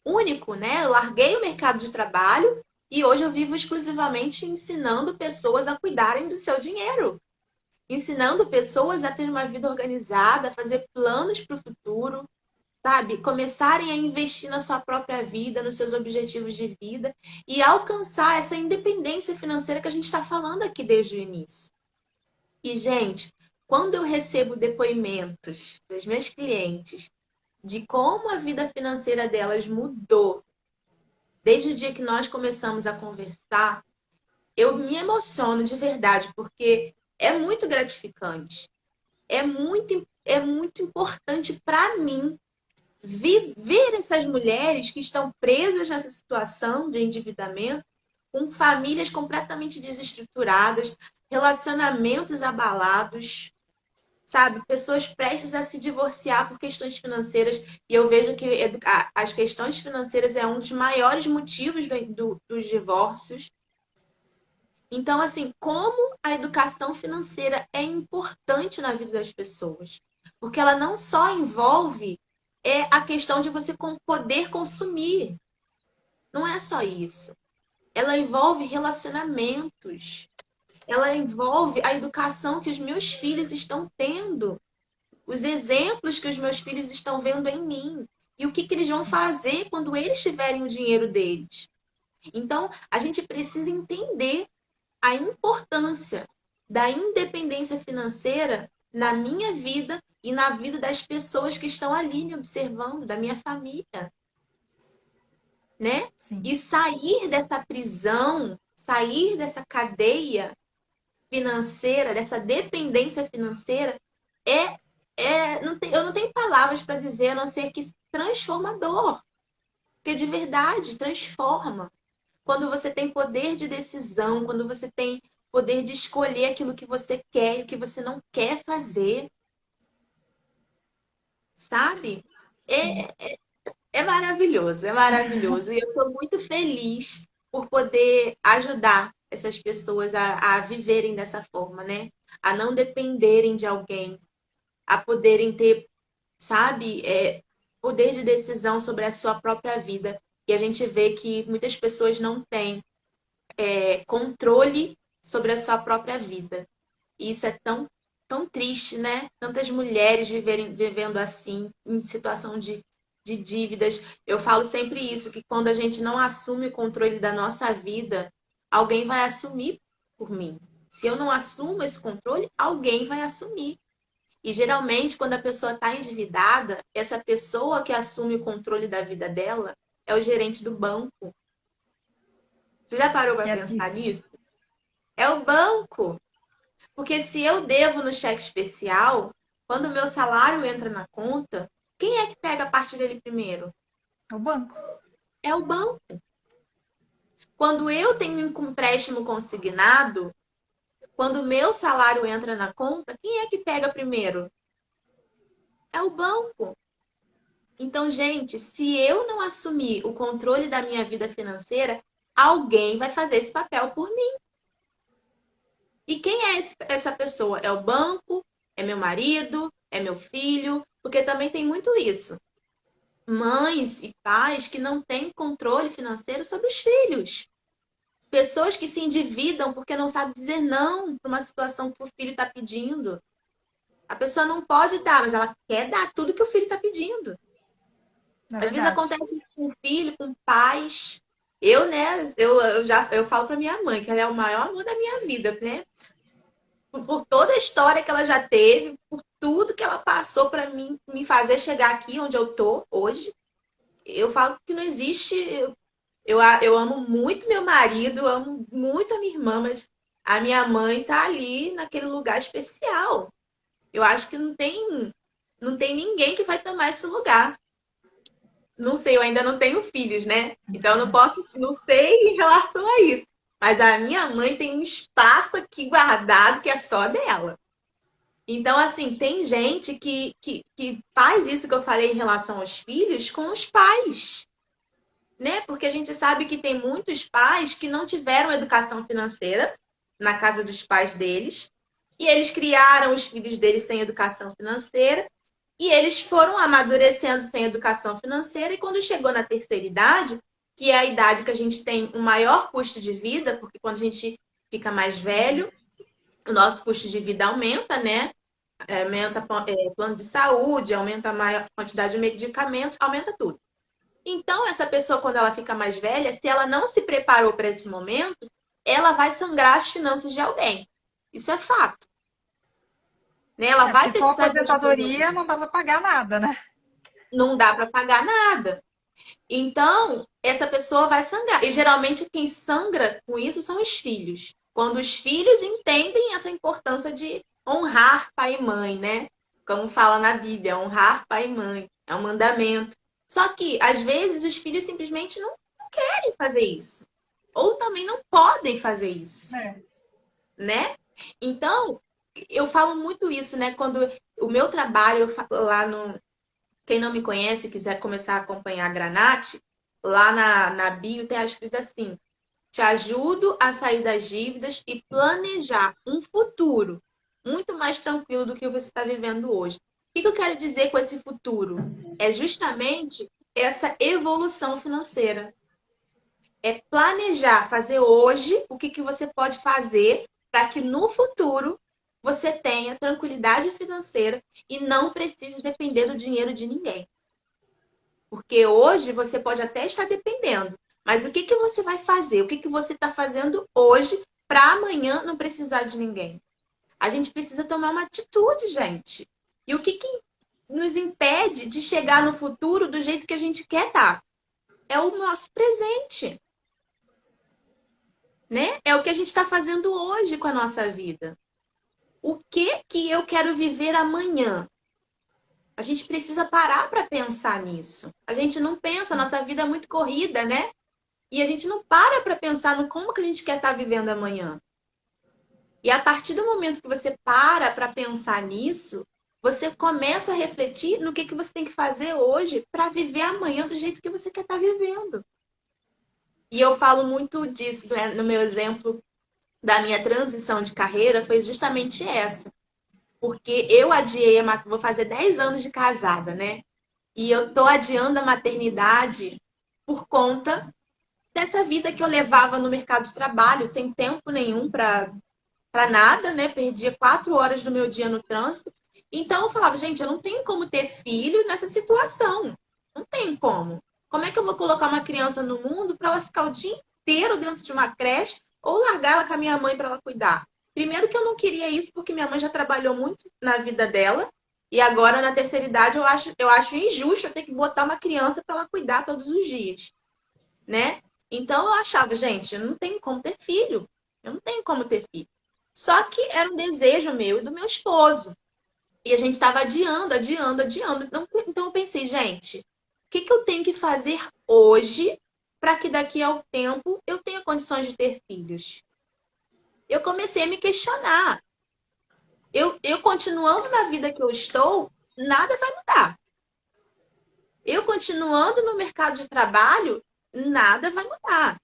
único, né? Eu larguei o mercado de trabalho e hoje eu vivo exclusivamente ensinando pessoas a cuidarem do seu dinheiro, ensinando pessoas a ter uma vida organizada, a fazer planos para o futuro, sabe? Começarem a investir na sua própria vida, nos seus objetivos de vida e alcançar essa independência financeira que a gente está falando aqui desde o início. E, gente, quando eu recebo depoimentos das minhas clientes de como a vida financeira delas mudou desde o dia que nós começamos a conversar, eu me emociono de verdade, porque é muito gratificante. É muito importante para mim ver essas mulheres que estão presas nessa situação de endividamento, com famílias completamente desestruturadas, relacionamentos abalados, sabe? Pessoas prestes a se divorciar por questões financeiras. E eu vejo que as questões financeiras é um dos maiores motivos dos divórcios. Então, assim, como a educação financeira é importante na vida das pessoas? Porque ela não só envolve a questão de você poder consumir. Não é só isso. Ela envolve relacionamentos. Ela envolve a educação que os meus filhos estão tendo, os exemplos que os meus filhos estão vendo em mim e o que, que eles vão fazer quando eles tiverem o dinheiro deles. Então, a gente precisa entender a importância da independência financeira na minha vida e na vida das pessoas que estão ali me observando, da minha família. né? Sim, E sair dessa prisão, sair dessa cadeia financeira, dessa dependência financeira, eu não tenho palavras para dizer, a não ser que transformador. Porque de verdade transforma. Quando você tem poder de decisão, quando você tem poder de escolher aquilo que você quer e o que você não quer fazer, sabe? sim. É, é maravilhoso, é maravilhoso. E eu estou muito feliz por poder ajudar essas pessoas a viverem dessa forma, né? A não dependerem de alguém, a poderem ter, sabe, poder de decisão sobre a sua própria vida. E a gente vê que muitas pessoas não têm controle sobre a sua própria vida. E isso é tão, tão triste, né? Tantas mulheres vivendo assim, em situação de dívidas. Eu falo sempre isso, que quando a gente não assume o controle da nossa vida, alguém vai assumir por mim. Se eu não assumo esse controle, alguém vai assumir. E geralmente, quando a pessoa está endividada, essa pessoa que assume o controle da vida dela é o gerente do banco. Você já parou para Que é pensar triste. nisso? É o banco. Porque se eu devo no cheque especial, quando o meu salário entra na conta, quem é que pega a parte dele primeiro? É o banco. É o banco. Quando eu tenho um empréstimo consignado, quando o meu salário entra na conta, quem é que pega primeiro? É o banco. Então, gente, se eu não assumir o controle da minha vida financeira, alguém vai fazer esse papel por mim. E quem é essa pessoa? É o banco? É meu marido? É meu filho? Porque também tem muito isso. Mães e pais que não têm controle financeiro sobre os filhos. Pessoas que se endividam porque não sabem dizer não para uma situação que o filho está pedindo. A pessoa não pode dar, mas ela quer dar tudo que o filho está pedindo. Não é Às vezes verdade. acontece isso com filho, com pais. Eu, né, eu falo para minha mãe que ela é o maior amor da minha vida, né? Por toda a história que ela já teve, por tudo que ela passou para mim me fazer chegar aqui onde eu tô hoje. Eu falo que não existe. Eu amo muito meu marido, amo muito a minha irmã, mas a minha mãe tá ali naquele lugar especial. Eu acho que não tem ninguém que vai tomar esse lugar. Não sei, eu ainda não tenho filhos, né? Então eu não posso, não sei em relação a isso. Mas a minha mãe tem um espaço aqui guardado que é só dela. Então, assim, tem gente que faz isso que eu falei em relação aos filhos com os pais, né? Porque a gente sabe que tem muitos pais que não tiveram educação financeira na casa dos pais deles, e eles criaram os filhos deles sem educação financeira, e eles foram amadurecendo sem educação financeira, e quando chegou na terceira idade, que é a idade que a gente tem um maior custo de vida, porque quando a gente fica mais velho, o nosso custo de vida aumenta, né? Aumenta plano de saúde, aumenta a maior quantidade de medicamentos, aumenta tudo. Então, essa pessoa, quando ela fica mais velha, se ela não se preparou para esse momento, ela vai sangrar as finanças de alguém. Isso é fato. Né? Ela É, vai porque só a precisar de aposentadoria ajuda. não dá para pagar nada, né? Não dá para pagar nada. Então, essa pessoa vai sangrar. E geralmente quem sangra com isso são os filhos. Quando os filhos entendem essa importância de honrar pai e mãe, né? Como fala na Bíblia, honrar pai e mãe. É um mandamento. Só que, às vezes, os filhos simplesmente não querem fazer isso. Ou também não podem fazer isso, É. né? Então, eu falo muito isso, né? Quando o meu trabalho lá no, quem não me conhece e quiser começar a acompanhar a Granate, lá na bio tem escrito assim: te ajudo a sair das dívidas e planejar um futuro muito mais tranquilo do que você está vivendo hoje. O que eu quero dizer com esse futuro? É justamente essa evolução financeira. É planejar, fazer hoje o que você pode fazer para que no futuro você tenha tranquilidade financeira e não precise depender do dinheiro de ninguém. Porque hoje você pode até estar dependendo, mas o que você vai fazer? O que você está fazendo hoje para amanhã não precisar de ninguém? A gente precisa tomar uma atitude, gente. E o que nos impede de chegar no futuro do jeito que a gente quer estar? é o nosso presente, né? É o que a gente está fazendo hoje com a nossa vida. O que eu quero viver amanhã? A gente precisa parar para pensar nisso. A gente não pensa, a nossa vida é muito corrida, né? E a gente não para pensar no como que a gente quer estar vivendo amanhã. E a partir do momento que você para pensar nisso, você começa a refletir no que você tem que fazer hoje para viver amanhã do jeito que você quer estar vivendo. E eu falo muito disso, né? No meu exemplo da minha transição de carreira, foi justamente essa. Porque eu adiei, vou fazer 10 anos de casada, né? E eu tô adiando a maternidade por conta dessa vida que eu levava no mercado de trabalho, sem tempo nenhum para nada, né? Perdia 4 horas do meu dia no trânsito. Então eu falava, gente, eu não tenho como ter filho nessa situação. Não tem como. Como é que eu vou colocar uma criança no mundo para ela ficar o dia inteiro dentro de uma creche ou largar ela com a minha mãe para ela cuidar? Primeiro que eu não queria isso porque minha mãe já trabalhou muito na vida dela e agora na terceira idade eu acho injusto eu ter que botar uma criança para ela cuidar todos os dias, né? Então eu achava, gente, eu não tenho como ter filho. Eu não tenho como ter filho. Só que era um desejo meu e do meu esposo. E a gente estava adiando, adiando, adiando. Então eu pensei, gente, o que eu tenho que fazer hoje para que daqui ao tempo eu tenha condições de ter filhos? Eu comecei a me questionar. Eu continuando na vida que eu estou, nada vai mudar. Eu continuando no mercado de trabalho, nada vai mudar.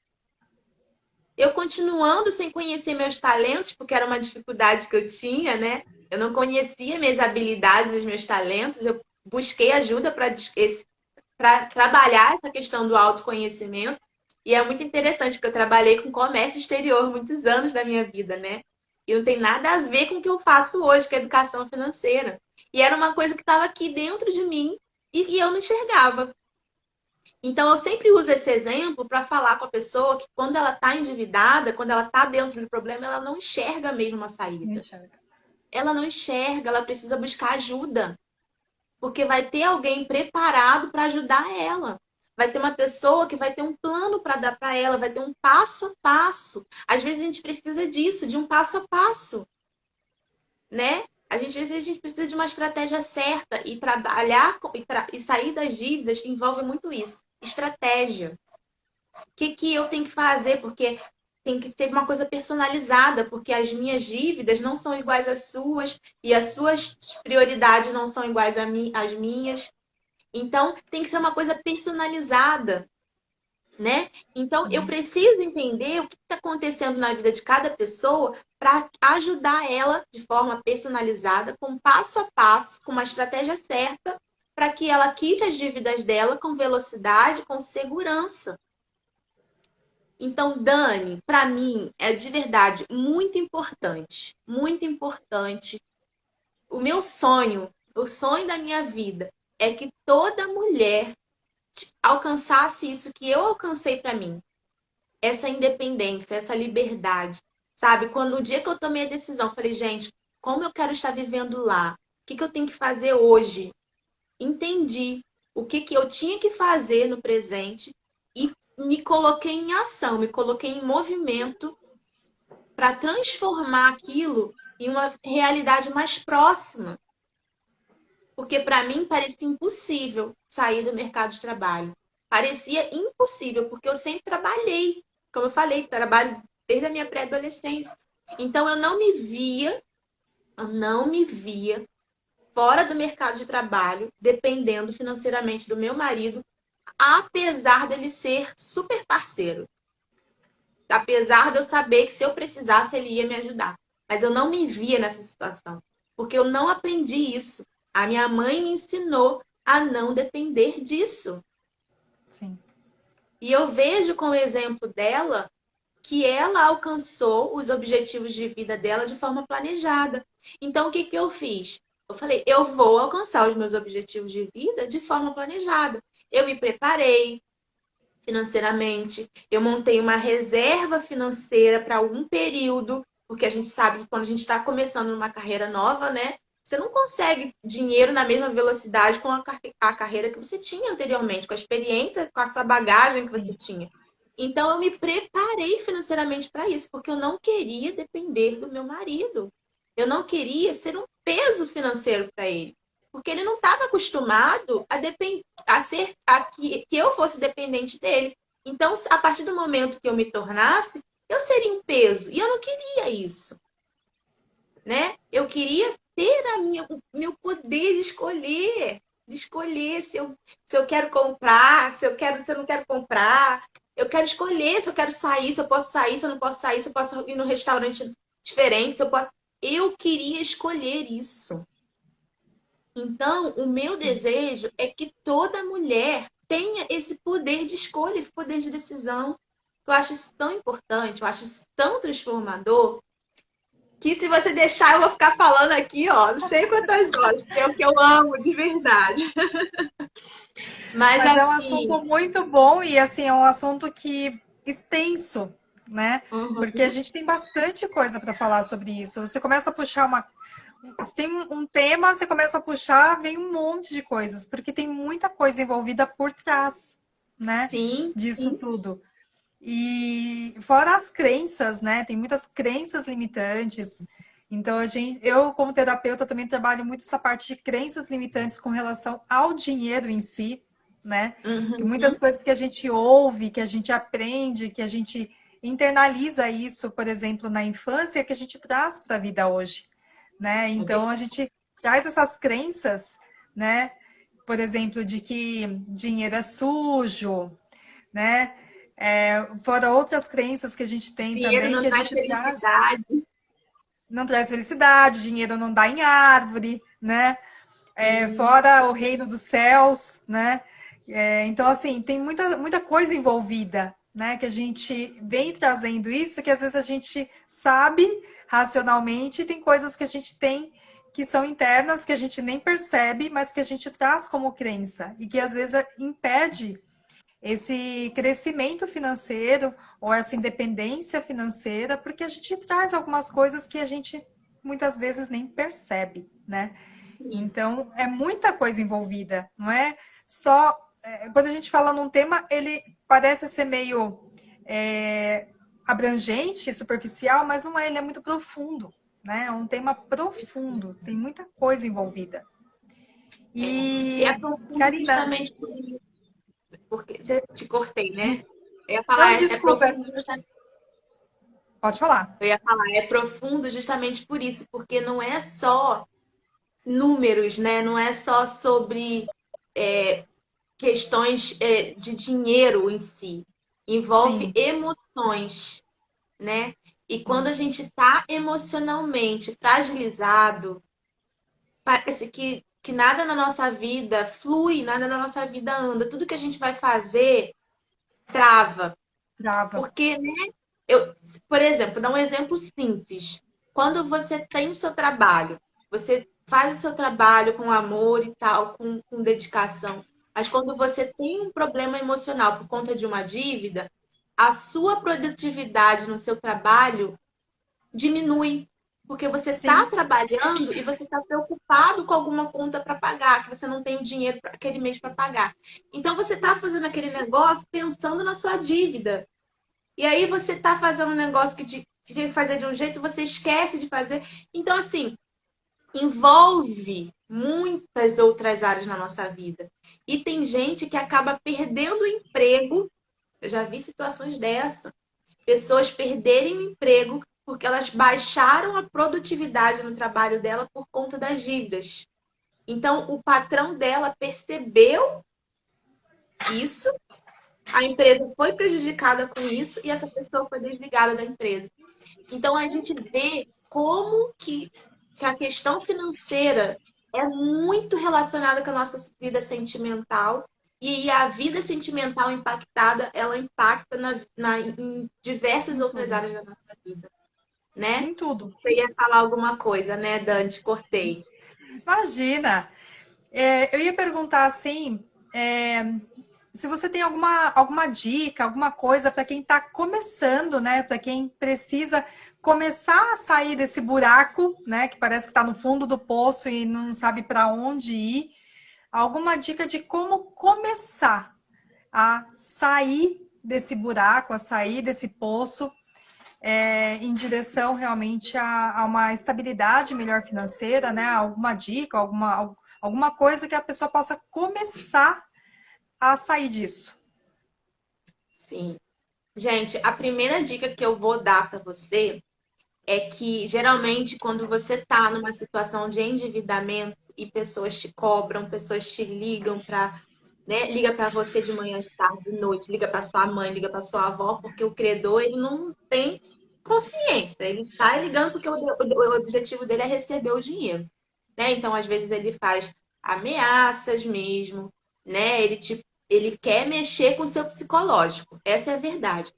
Eu continuando sem conhecer meus talentos, porque era uma dificuldade que eu tinha, né? Eu não conhecia minhas habilidades, os meus talentos. Eu busquei ajuda para trabalhar essa questão do autoconhecimento. E é muito interessante, porque eu trabalhei com comércio exterior muitos anos da minha vida, né? E não tem nada a ver com o que eu faço hoje, que é educação financeira. E era uma coisa que estava aqui dentro de mim e eu não enxergava. Então, eu sempre uso esse exemplo para falar com a pessoa que quando ela está endividada, quando ela está dentro do problema, ela não enxerga mesmo uma saída. Ela não enxerga, ela precisa buscar ajuda. Porque vai ter alguém preparado para ajudar ela. Vai ter uma pessoa que vai ter um plano para dar para ela, vai ter um passo a passo. Às vezes a gente precisa disso, de um passo a passo, né? Às vezes a gente precisa de uma estratégia certa e trabalhar e sair das dívidas envolve muito isso. Estratégia. O que eu tenho que fazer? Porque tem que ser uma coisa personalizada, porque as minhas dívidas não são iguais às suas e as suas prioridades não são iguais às minhas. Então, tem que ser uma coisa personalizada, né? Então, eu preciso entender o que está acontecendo na vida de cada pessoa para ajudar ela de forma personalizada, com passo a passo, com uma estratégia certa, para que ela quite as dívidas dela com velocidade, com segurança. Então, Dani, para mim, é de verdade muito importante, muito importante. O meu sonho, o sonho da minha vida, é que toda mulher alcançasse isso que eu alcancei para mim. Essa independência, essa liberdade, sabe? Quando o dia que eu tomei a decisão, falei, gente, como eu quero estar vivendo lá? O que eu tenho que fazer hoje? Entendi o que eu tinha que fazer no presente e me coloquei em ação, me coloquei em movimento para transformar aquilo em uma realidade mais próxima. Porque para mim parecia impossível sair do mercado de trabalho. Parecia impossível, porque eu sempre trabalhei. Como eu falei, trabalho desde a minha pré-adolescência. Então eu não me via fora do mercado de trabalho, dependendo financeiramente do meu marido, apesar dele ser super parceiro. Apesar de eu saber que se eu precisasse, ele ia me ajudar. Mas eu não me via nessa situação, porque eu não aprendi isso. A minha mãe me ensinou a não depender disso. Sim. E eu vejo com o exemplo dela que ela alcançou os objetivos de vida dela de forma planejada. Então, o que eu fiz? Eu falei, eu vou alcançar os meus objetivos de vida de forma planejada. Eu me preparei financeiramente, eu montei uma reserva financeira para algum período, porque a gente sabe que quando a gente está começando uma carreira nova, né? Você não consegue dinheiro na mesma velocidade com a carreira que você tinha anteriormente, com a experiência, com a sua bagagem que você tinha. Então, eu me preparei financeiramente para isso, porque eu não queria depender do meu marido. Eu não queria ser um peso financeiro para ele. Porque ele não estava acostumado que eu fosse dependente dele. Então, a partir do momento que eu me tornasse, eu seria um peso. E eu não queria isso, né? Eu queria ter o meu poder de escolher se eu quero comprar, se eu não quero comprar. Eu quero escolher se eu quero sair, se eu posso sair, se eu não posso sair, se eu posso ir num restaurante diferente, se eu posso. Eu queria escolher isso. Então, o meu desejo é que toda mulher tenha esse poder de escolha, esse poder de decisão. Eu acho isso tão importante, eu acho isso tão transformador, que se você deixar, eu vou ficar falando aqui, ó, não sei quantas horas, porque é o que eu amo de verdade. Mas Mas é um assim, assunto muito bom e assim é um assunto que extenso, né? Porque a uhum, gente tem bastante coisa para falar sobre isso. Você começa a puxar uma, se tem um tema, você começa a puxar, vem um monte de coisas, porque tem muita coisa envolvida por trás, né? sim, Disso sim, tudo. E fora as crenças, né? Tem muitas crenças limitantes. Então, eu, como terapeuta, também trabalho muito essa parte de crenças limitantes com relação ao dinheiro em si, né? Que muitas uhum, coisas que a gente ouve, que a gente aprende, que a gente internaliza isso, por exemplo, na infância, que a gente traz para a vida hoje, né? é Então, a verdade. gente traz essas crenças, né? Por exemplo, de que dinheiro é sujo, né? Fora outras crenças que a gente tem Dinheiro também, não que a traz gente traz, felicidade. não traz felicidade, dinheiro não dá em árvore, né? Sim, Fora o reino dos céus, né? Então, assim, tem muita coisa envolvida, né? Que a gente vem trazendo isso, que às vezes a gente sabe racionalmente, e tem coisas que a gente tem que são internas, que a gente nem percebe, mas que a gente traz como crença, e que às vezes impede esse crescimento financeiro ou essa independência financeira, porque a gente traz algumas coisas que a gente muitas vezes nem percebe, né? sim. Então, é muita coisa envolvida, não é só. Quando a gente fala num tema, ele parece ser meio abrangente, superficial, mas não é, ele é muito profundo, né? É um tema profundo, tem muita coisa envolvida. E é E, profundo Karina, justamente por isso, porque te cortei, né? Eu ia falar, não, desculpa, pode falar. é profundo justamente por isso, porque não é só números, né? Não é só sobre questões de dinheiro em si. Envolve Sim. emoções, né? E quando Sim. a gente está emocionalmente fragilizado, parece que nada na nossa vida flui, nada na nossa vida anda. Tudo que a gente vai fazer trava. Brava. Porque, né? Eu, por exemplo, vou dar um exemplo simples. Quando você tem o seu trabalho, você faz o seu trabalho com amor e tal, com dedicação. Mas quando você tem um problema emocional por conta de uma dívida, a sua produtividade no seu trabalho diminui. Porque você está Sim, trabalhando e você está preocupado com alguma conta para pagar, que você não tem o dinheiro para aquele mês para pagar. Então você está fazendo aquele negócio pensando na sua dívida. E aí você tá fazendo um negócio que tinha que fazer de um jeito, você esquece de fazer. Então, assim, envolve muitas outras áreas na nossa vida. E tem gente que acaba perdendo o emprego. Eu já vi situações dessa. Pessoas perderem o emprego porque elas baixaram a produtividade no trabalho dela por conta das dívidas. Então, o patrão dela percebeu isso, a empresa foi prejudicada com isso e essa pessoa foi desligada da empresa. Então a gente vê como que a questão financeira é muito relacionada com a nossa vida sentimental e a vida sentimental impactada, ela impacta em diversas em outras tudo. áreas da nossa vida, né? Em tudo. Você ia falar alguma coisa, né, Dante? Cortei. Imagina. Eu ia perguntar assim, se você tem alguma dica, alguma coisa para quem está começando, né? Para quem precisa começar a sair desse buraco, né? Que parece que está no fundo do poço e não sabe para onde ir. Alguma dica de como começar a sair desse buraco, a sair desse poço, em direção realmente a uma estabilidade melhor financeira, né? Alguma dica, alguma coisa que a pessoa possa começar a sair disso. Sim. Gente, a primeira dica que eu vou dar para você é que geralmente quando você está numa situação de endividamento e pessoas te cobram, pessoas te ligam para, né, liga para você de manhã, de tarde, de noite, liga para sua mãe, liga para sua avó, porque o credor ele não tem consciência, ele está ligando porque o objetivo dele é receber o dinheiro, né? Então às vezes ele faz ameaças mesmo, né? Ele quer mexer com o seu psicológico. Essa é a verdade.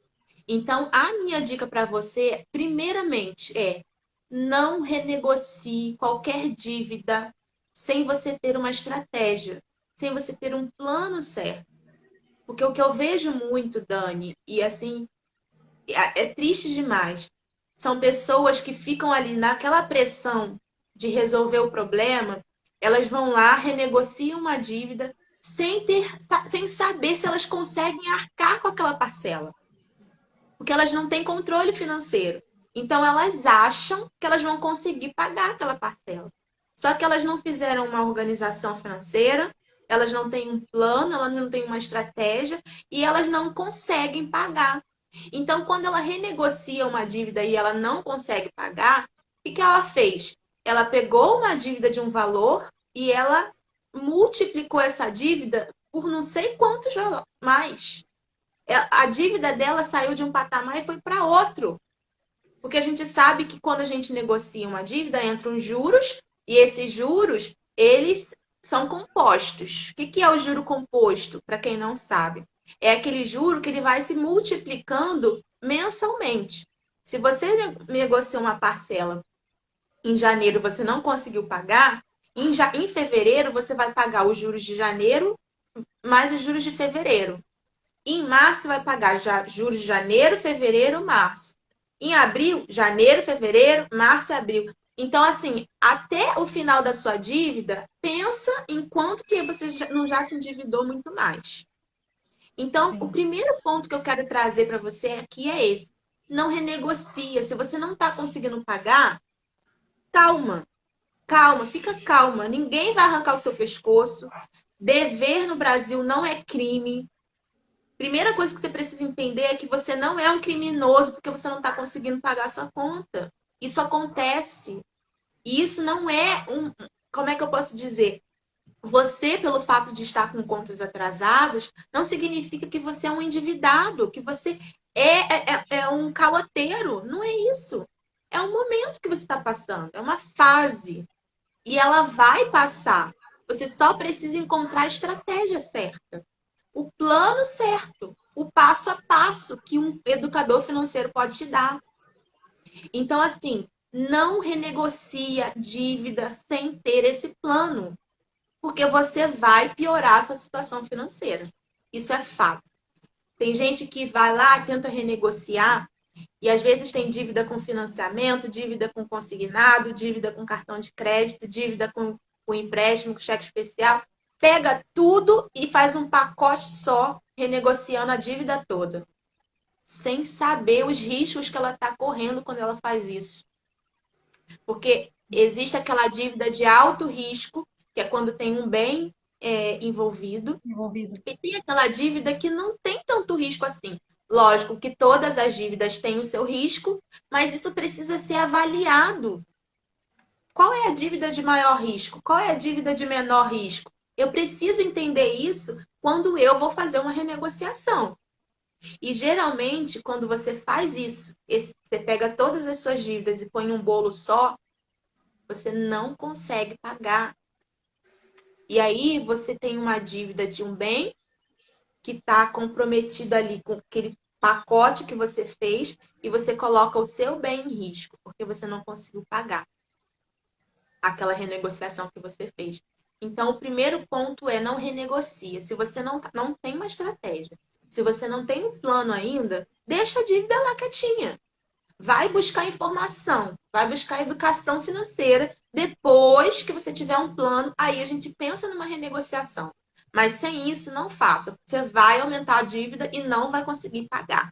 Então, a minha dica para você, primeiramente, é não renegocie qualquer dívida sem você ter uma estratégia, sem você ter um plano certo. Porque o que eu vejo muito, Dani, e assim, é triste demais, são pessoas que ficam ali naquela pressão de resolver o problema, elas vão lá, renegociam uma dívida sem saber se elas conseguem arcar com aquela parcela porque elas não têm controle financeiro. Então, elas acham que elas vão conseguir pagar aquela parcela. Só que elas não fizeram uma organização financeira, elas não têm um plano, elas não têm uma estratégia e elas não conseguem pagar. Então, quando ela renegocia uma dívida e ela não consegue pagar, o que ela fez? Ela pegou uma dívida de um valor e ela multiplicou essa dívida por não sei quantos mais. A dívida dela saiu de um patamar e foi para outro. Porque a gente sabe que quando a gente negocia uma dívida, entram juros, e esses juros, eles são compostos. O que é o juro composto, para quem não sabe? É aquele juro que ele vai se multiplicando mensalmente. Se você negocia uma parcela em janeiro, você não conseguiu pagar, em fevereiro você vai pagar os juros de janeiro mais os juros de fevereiro. Em março, vai pagar já juros de janeiro, fevereiro, março. Em abril, janeiro, fevereiro, março e abril. Então, assim, até o final da sua dívida, pensa em quanto que você não já se endividou muito mais. Então, o Sim. primeiro ponto que eu quero trazer para você aqui é esse. Não renegocia. Se você não está conseguindo pagar, calma. Calma, fica calma. Ninguém vai arrancar o seu pescoço. Dever no Brasil não é crime. Primeira coisa que você precisa entender é que você não é um criminoso porque você não está conseguindo pagar a sua conta. Isso acontece. E isso não é um. Como é que eu posso dizer? Você, pelo fato de estar com contas atrasadas, não significa que você é um endividado, que você é um caloteiro. Não é isso. É um momento que você está passando, é uma fase. E ela vai passar. Você só precisa encontrar a estratégia certa, o plano certo, o passo a passo que um educador financeiro pode te dar. Então, assim, não renegocia dívida sem ter esse plano, porque você vai piorar a sua situação financeira. Isso é fato. Tem gente que vai lá, tenta renegociar, e às vezes tem dívida com financiamento, dívida com consignado, dívida com cartão de crédito, dívida com empréstimo, com cheque especial. Pega tudo e faz um pacote só, renegociando a dívida toda. Sem saber os riscos que ela está correndo quando ela faz isso. Porque existe aquela dívida de alto risco, que é quando tem um bem envolvido, Envolvido. e tem aquela dívida que não tem tanto risco assim. Lógico que todas as dívidas têm o seu risco, mas isso precisa ser avaliado. Qual é a dívida de maior risco? Qual é a dívida de menor risco? Eu preciso entender isso quando eu vou fazer uma renegociação. E geralmente, quando você faz isso, você pega todas as suas dívidas e põe em um bolo só, você não consegue pagar. E aí você tem uma dívida de um bem que está comprometida ali com aquele pacote que você fez e você coloca o seu bem em risco, porque você não conseguiu pagar aquela renegociação que você fez. Então, o primeiro ponto é não renegocia. Se você não tem uma estratégia, se você não tem um plano ainda, deixa a dívida lá quietinha. Vai buscar informação, vai buscar educação financeira. Depois que você tiver um plano, aí a gente pensa numa renegociação. Mas sem isso, não faça. Você vai aumentar a dívida e não vai conseguir pagar.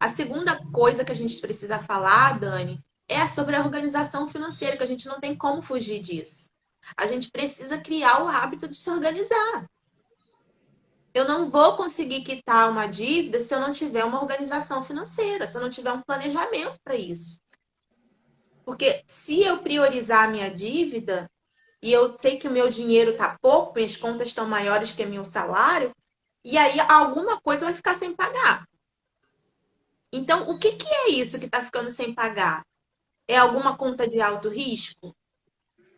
A segunda coisa que a gente precisa falar, Dani, é sobre a organização financeira, que a gente não tem como fugir disso. A gente precisa criar o hábito de se organizar. Eu não vou conseguir quitar uma dívida se eu não tiver uma organização financeira, se eu não tiver um planejamento para isso. Porque se eu priorizar a minha dívida e eu sei que o meu dinheiro está pouco, minhas contas estão maiores que o meu salário, e aí alguma coisa vai ficar sem pagar. Então, o que é isso que está ficando sem pagar? É alguma conta de alto risco?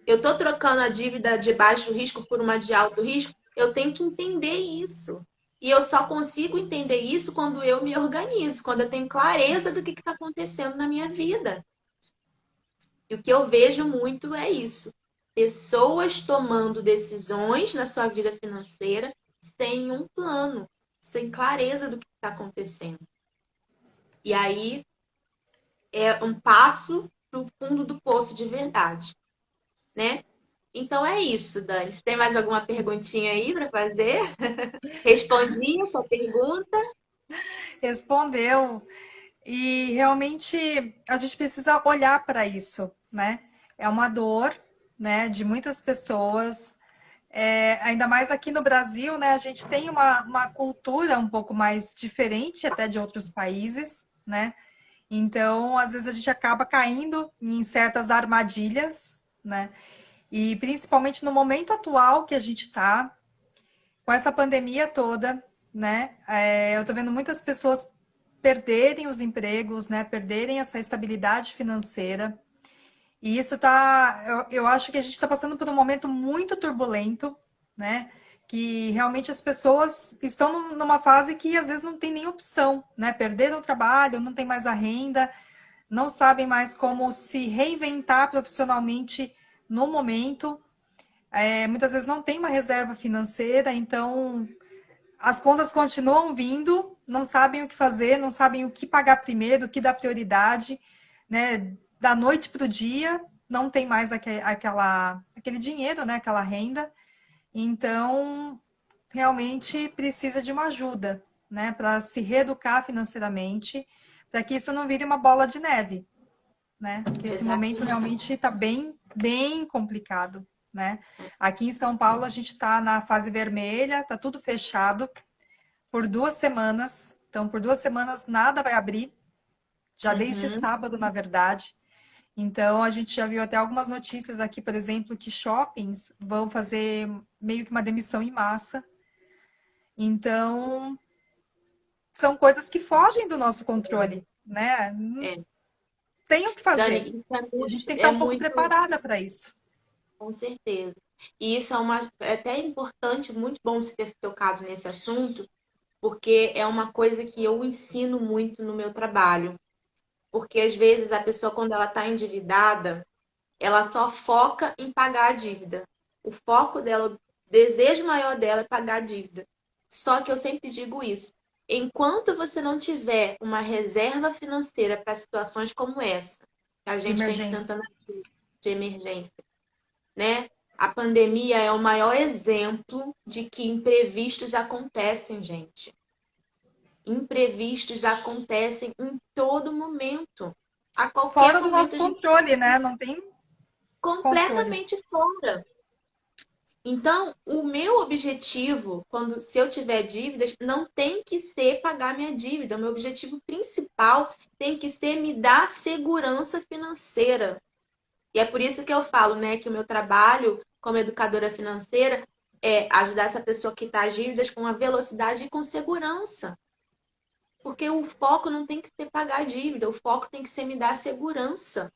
Eu estou trocando a dívida de baixo risco por uma de alto risco? Eu tenho que entender isso. E eu só consigo entender isso quando eu me organizo, quando eu tenho clareza do que está acontecendo na minha vida. E o que eu vejo muito é isso. Pessoas tomando decisões na sua vida financeira sem um plano, sem clareza do que está acontecendo. E aí é um passo para o fundo do poço de verdade, né? Então é isso, Dani. Você tem mais alguma perguntinha aí para fazer? Respondi a sua pergunta. Respondeu. E realmente a gente precisa olhar para isso, né? É uma dor, né, de muitas pessoas. Ainda mais aqui no Brasil, né? A gente tem uma cultura um pouco mais diferente até de outros países, né? Então, às vezes a gente acaba caindo em certas armadilhas, né? E principalmente no momento atual que a gente está, com essa pandemia toda, né? Eu tô vendo muitas pessoas perderem os empregos, né? Perderem essa estabilidade financeira. E isso tá, eu acho que a gente está passando por um momento muito turbulento, né? Que realmente as pessoas estão numa fase que às vezes não tem nem opção, né? Perderam o trabalho, não tem mais a renda, não sabem mais como se reinventar profissionalmente no momento. Muitas vezes não tem uma reserva financeira, então as contas continuam vindo, não sabem o que fazer, não sabem o que pagar primeiro, o que dar prioridade, né? Da noite para o dia, não tem mais aquele dinheiro, né? Aquela renda. Então, realmente precisa de uma ajuda, né? Para se reeducar financeiramente, para que isso não vire uma bola de neve, né? Porque esse momento Exatamente. realmente está bem, bem complicado, né? Aqui em São Paulo a gente está na fase vermelha, está tudo fechado por 2 semanas. Então, por 2 semanas nada vai abrir, já desde Uhum. sábado, na verdade. Então, a gente já viu até algumas notícias aqui, por exemplo, que shoppings vão fazer meio que uma demissão em massa. Então, são coisas que fogem do nosso controle, né? Não É. tem o que Dani, fazer. isso é E a muito, gente tem que estar é um pouco muito, preparada para isso. com certeza. E isso é até importante, muito bom você ter tocado nesse assunto, porque é uma coisa que eu ensino muito no meu trabalho. Porque às vezes a pessoa, quando ela está endividada, ela só foca em pagar a dívida. O foco dela, o desejo maior dela é pagar a dívida. Só que eu sempre digo isso. Enquanto você não tiver uma reserva financeira para situações como essa, que a De gente está emergência. enfrentando aqui, de emergência, né? A pandemia é o maior exemplo de que imprevistos acontecem, gente. Imprevistos acontecem em todo momento. A qualquer Fora do nosso momento a gente controle, né? Não tem controle. completamente fora. Então, o meu objetivo, se eu tiver dívidas, não tem que ser pagar minha dívida. O meu objetivo principal tem que ser me dar segurança financeira. E é por isso que eu falo, né, que o meu trabalho como educadora financeira é ajudar essa pessoa a quitar as dívidas com a velocidade e com segurança. Porque o foco não tem que ser pagar a dívida, o foco tem que ser me dar segurança.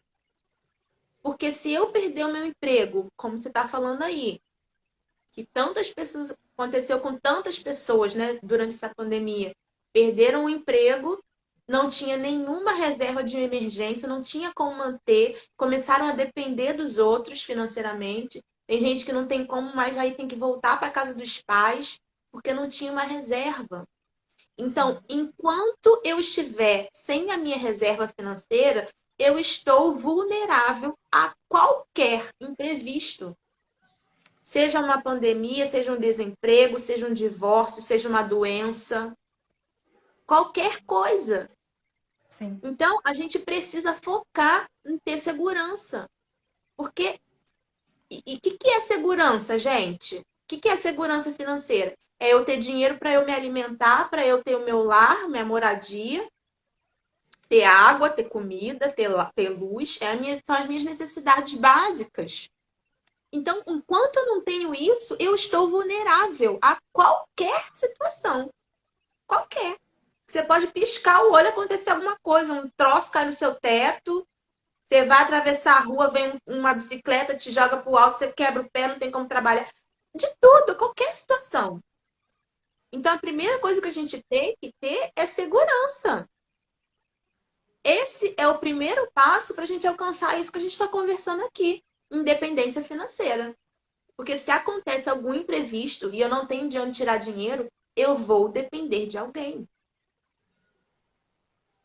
Porque se eu perder o meu emprego, como você está falando aí, que tantas pessoas aconteceu com tantas pessoas, né, durante essa pandemia, perderam o emprego, não tinha nenhuma reserva de emergência, não tinha como manter, começaram a depender dos outros financeiramente. Tem gente que não tem como, mas aí tem que voltar para casa dos pais porque não tinha uma reserva. Então, Sim, enquanto eu estiver sem a minha reserva financeira, eu estou vulnerável a qualquer imprevisto. Seja uma pandemia, seja um desemprego, seja um divórcio, seja uma doença, qualquer coisa. sim, Então, a gente precisa focar em ter segurança. Porque, e o que é segurança, gente? O que é segurança financeira? É eu ter dinheiro para eu me alimentar, para eu ter o meu lar, minha moradia, ter água, ter comida, ter luz. São as minhas necessidades básicas. Então, enquanto eu não tenho isso, eu estou vulnerável a qualquer situação. Qualquer. Você pode piscar o olho e acontecer alguma coisa, um troço cai no seu teto, você vai atravessar a rua, vem uma bicicleta, te joga pro alto, você quebra o pé, não tem como trabalhar. De tudo, qualquer situação. Então, a primeira coisa que a gente tem que ter é segurança. Esse é o primeiro passo para a gente alcançar isso que a gente está conversando aqui, independência financeira. Porque se acontece algum imprevisto e eu não tenho de onde tirar dinheiro, eu vou depender de alguém.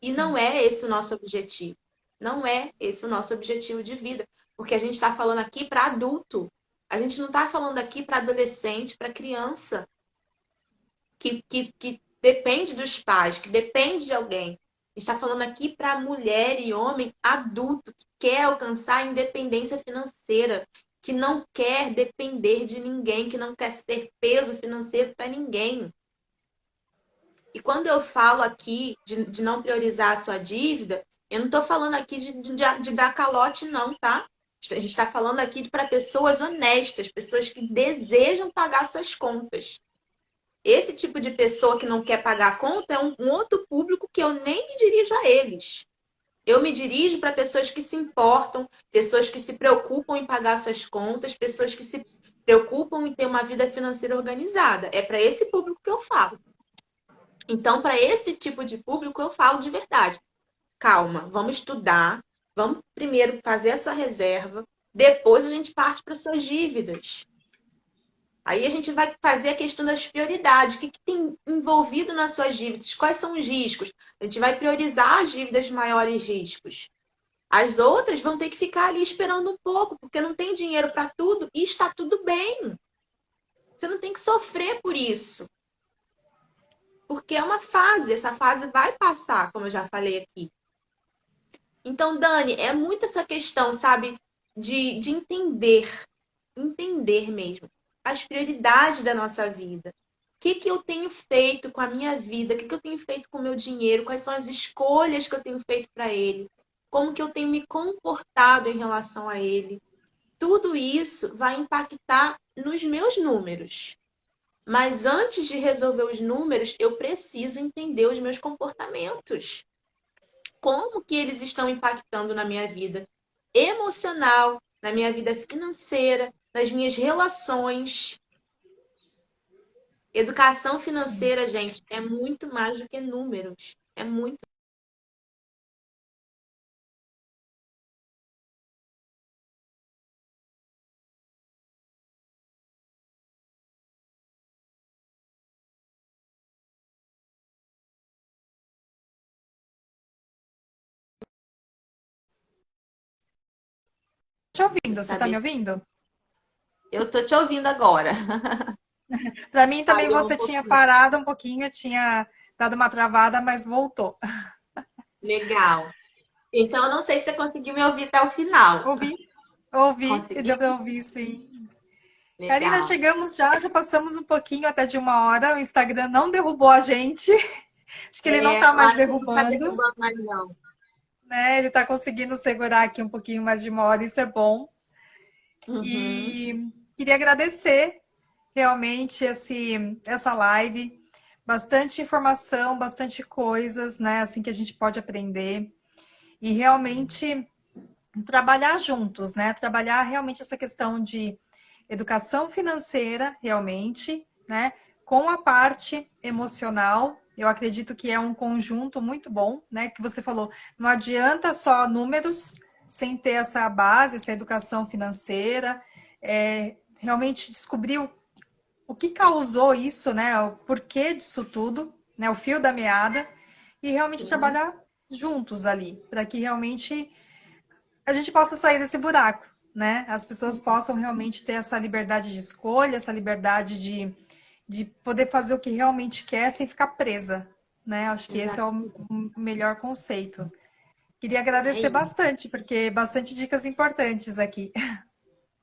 E não sim, é esse o nosso objetivo. Não é esse o nosso objetivo de vida. Porque a gente está falando aqui para adulto. A gente não está falando aqui para adolescente, para criança, que depende dos pais, que depende de alguém. A gente está falando aqui para mulher e homem adulto que quer alcançar a independência financeira, que não quer depender de ninguém, que não quer ser peso financeiro para ninguém. E quando eu falo aqui de não priorizar a sua dívida, eu não estou falando aqui de dar calote, não, tá? A gente está falando aqui para pessoas honestas, pessoas que desejam pagar suas contas. Esse tipo de pessoa que não quer pagar a conta é um outro público que eu nem me dirijo a eles. Eu me dirijo para pessoas que se importam, pessoas que se preocupam em pagar suas contas, pessoas que se preocupam em ter uma vida financeira organizada. É para esse público que eu falo. Então, para esse tipo de público, eu falo de verdade. Calma, vamos estudar, vamos primeiro fazer a sua reserva, depois a gente parte para suas dívidas. Aí a gente vai fazer a questão das prioridades. O que tem envolvido nas suas dívidas? Quais são os riscos? A gente vai priorizar as dívidas de maiores riscos. As outras vão ter que ficar ali esperando um pouco, porque não tem dinheiro para tudo e está tudo bem. Você não tem que sofrer por isso. Porque é uma fase, essa fase vai passar, como eu já falei aqui. Então, Dani, é muito essa questão, sabe, de entender mesmo as prioridades da nossa vida. O que eu tenho feito com a minha vida? O que eu tenho feito com o meu dinheiro? Quais são as escolhas que eu tenho feito para ele? Como que eu tenho me comportado em relação a ele? Tudo isso vai impactar nos meus números. Mas antes de resolver os números, eu preciso entender os meus comportamentos. Como que eles estão impactando na minha vida emocional, na minha vida financeira, nas minhas relações. Educação sim. financeira, gente, é muito mais do que números. É muito. Te ouvindo, você tá me Saber. ouvindo? Eu tô te ouvindo agora. Para mim também Falhou um você tinha pouquinho. parado um pouquinho, tinha dado uma travada, mas voltou. Legal. Então, eu não sei se você conseguiu me ouvir até o final. Ouvi? Ouvi, deu Consegui? para ouvir, sim. Karina, Legal. chegamos já passamos um pouquinho até de uma hora. O Instagram não derrubou a gente. Acho que ele não É, está eu mais acho que não tá derrubando, derrubando mais, não. né? Ele está conseguindo segurar aqui um pouquinho mais de uma hora, isso é bom. Uhum. E queria agradecer realmente essa live. Bastante informação, bastante coisas, né? Assim que a gente pode aprender. E realmente trabalhar juntos, né? Trabalhar realmente essa questão de educação financeira, realmente, né? Com a parte emocional. Eu acredito que é um conjunto muito bom, né? Que você falou, não adianta só números sem ter essa base, essa educação financeira. realmente descobrir o que causou isso, né? O porquê disso tudo, né? O fio da meada, e realmente Sim, trabalhar juntos ali, para que realmente a gente possa sair desse buraco, né? As pessoas possam realmente ter essa liberdade de escolha, essa liberdade de poder fazer o que realmente quer sem ficar presa, né? Acho que esse é exato. o melhor conceito. Queria É agradecer isso. bastante, porque bastante dicas importantes aqui.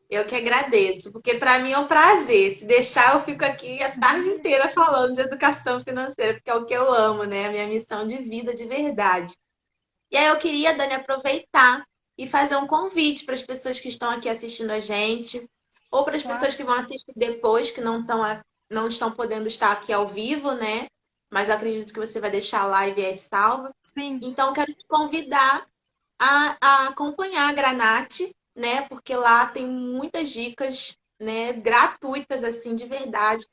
Eu que agradeço, porque para mim é um prazer. Se deixar, eu fico aqui a tarde inteira falando de educação financeira, porque é o que eu amo, né? A minha missão de vida de verdade. E aí eu queria, Dani, aproveitar e fazer um convite para as pessoas que estão aqui assistindo a gente, ou para as pessoas Claro. que vão assistir depois, que não estão podendo estar aqui ao vivo, né? Mas eu acredito que você vai deixar a live aí salva. Sim. Então, eu quero te convidar a acompanhar a Granate, né? Porque lá tem muitas dicas, né, gratuitas, assim, de verdade,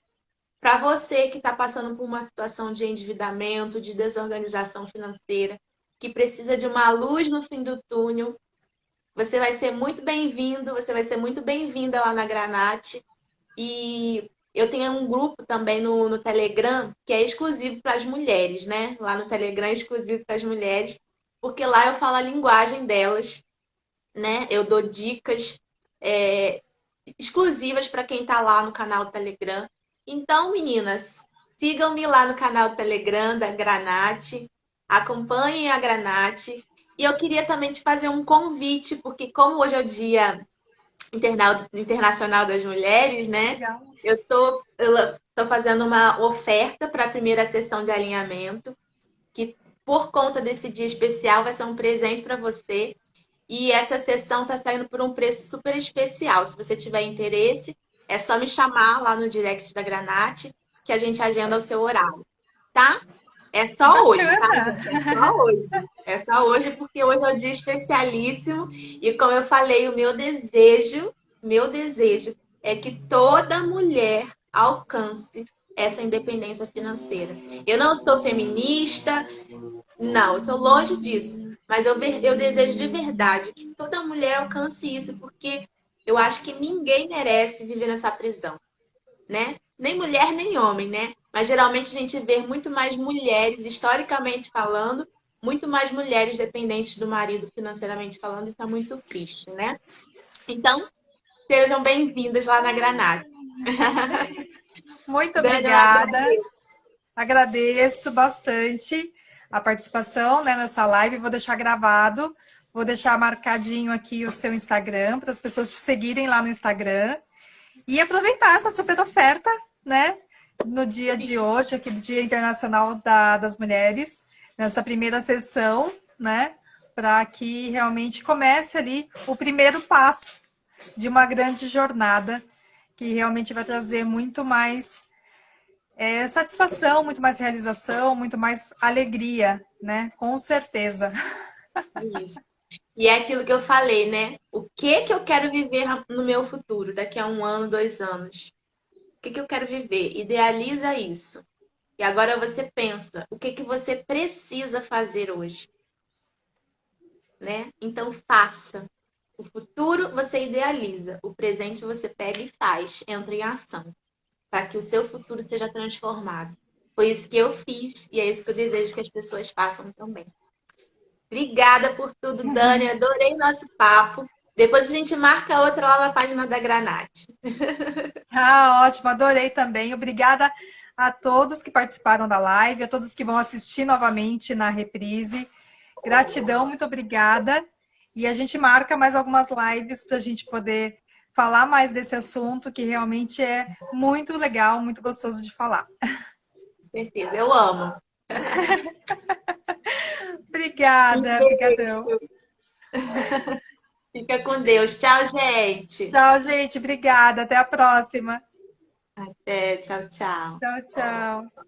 para você que está passando por uma situação de endividamento, de desorganização financeira, que precisa de uma luz no fim do túnel. Você vai ser muito bem-vindo, você vai ser muito bem-vinda lá na Granate. E eu tenho um grupo também no Telegram que é exclusivo para as mulheres, né? Lá no Telegram é exclusivo para as mulheres, porque lá eu falo a linguagem delas, né? Eu dou dicas é, exclusivas para quem está lá no canal do Telegram. Então, meninas, sigam-me lá no canal do Telegram da Granate, acompanhem a Granate. E eu queria também te fazer um convite, porque como hoje é o Dia Internacional das Mulheres, né? Legal. Eu tô fazendo uma oferta para a primeira sessão de alinhamento, que por conta desse dia especial vai ser um presente para você. E essa sessão está saindo por um preço super especial. Se você tiver interesse, é só me chamar lá no direct da Granate, que a gente agenda o seu horário, tá? É Que só hoje, tá, bacana! gente? É só hoje. É só hoje, porque hoje é um dia especialíssimo. E como eu falei, o meu desejo é que toda mulher alcance essa independência financeira. Eu não sou feminista, não, eu sou longe disso. Mas eu desejo de verdade que toda mulher alcance isso, porque eu acho que ninguém merece viver nessa prisão, né? Nem mulher, nem homem, né? Mas geralmente a gente vê muito mais mulheres, historicamente falando, muito mais mulheres dependentes do marido financeiramente falando. Isso é muito triste, né? Então, sejam bem-vindas lá na Granada. Muito Dani, eu obrigada. agradeço. Agradeço bastante a participação, né, nessa live. Vou deixar gravado, vou deixar marcadinho aqui o seu Instagram para as pessoas te seguirem lá no Instagram e aproveitar essa super oferta, né, no dia de hoje, aqui do Dia Internacional das Mulheres, nessa primeira sessão, né, para que realmente comece ali o primeiro passo de uma grande jornada que realmente vai trazer muito mais satisfação, muito mais realização, muito mais alegria, né? Com certeza. Isso. E é aquilo que eu falei, né? O que que eu quero viver no meu futuro, daqui a um ano, 2 anos? O que que eu quero viver? Idealiza isso. E agora você pensa, o que que você precisa fazer hoje, né? Então faça. O futuro você idealiza, o presente você pega e faz, entra em ação, para que o seu futuro seja transformado. Foi isso que eu fiz e é isso que eu desejo que as pessoas façam também. Obrigada por tudo, Dani. Adorei nosso papo. Depois a gente marca outra lá na página da Granate. Ah, ótimo, adorei também. Obrigada a todos que participaram da live, a todos que vão assistir novamente na reprise. Gratidão, muito obrigada. E a gente marca mais algumas lives para a gente poder falar mais desse assunto, que realmente é muito legal, muito gostoso de falar. Com certeza, eu amo. Um Obrigada, brigadão. beijo. Fica com Deus. Tchau, gente. Tchau, gente, obrigada. Até a próxima. É, tchau, tchau. Tchau, tchau.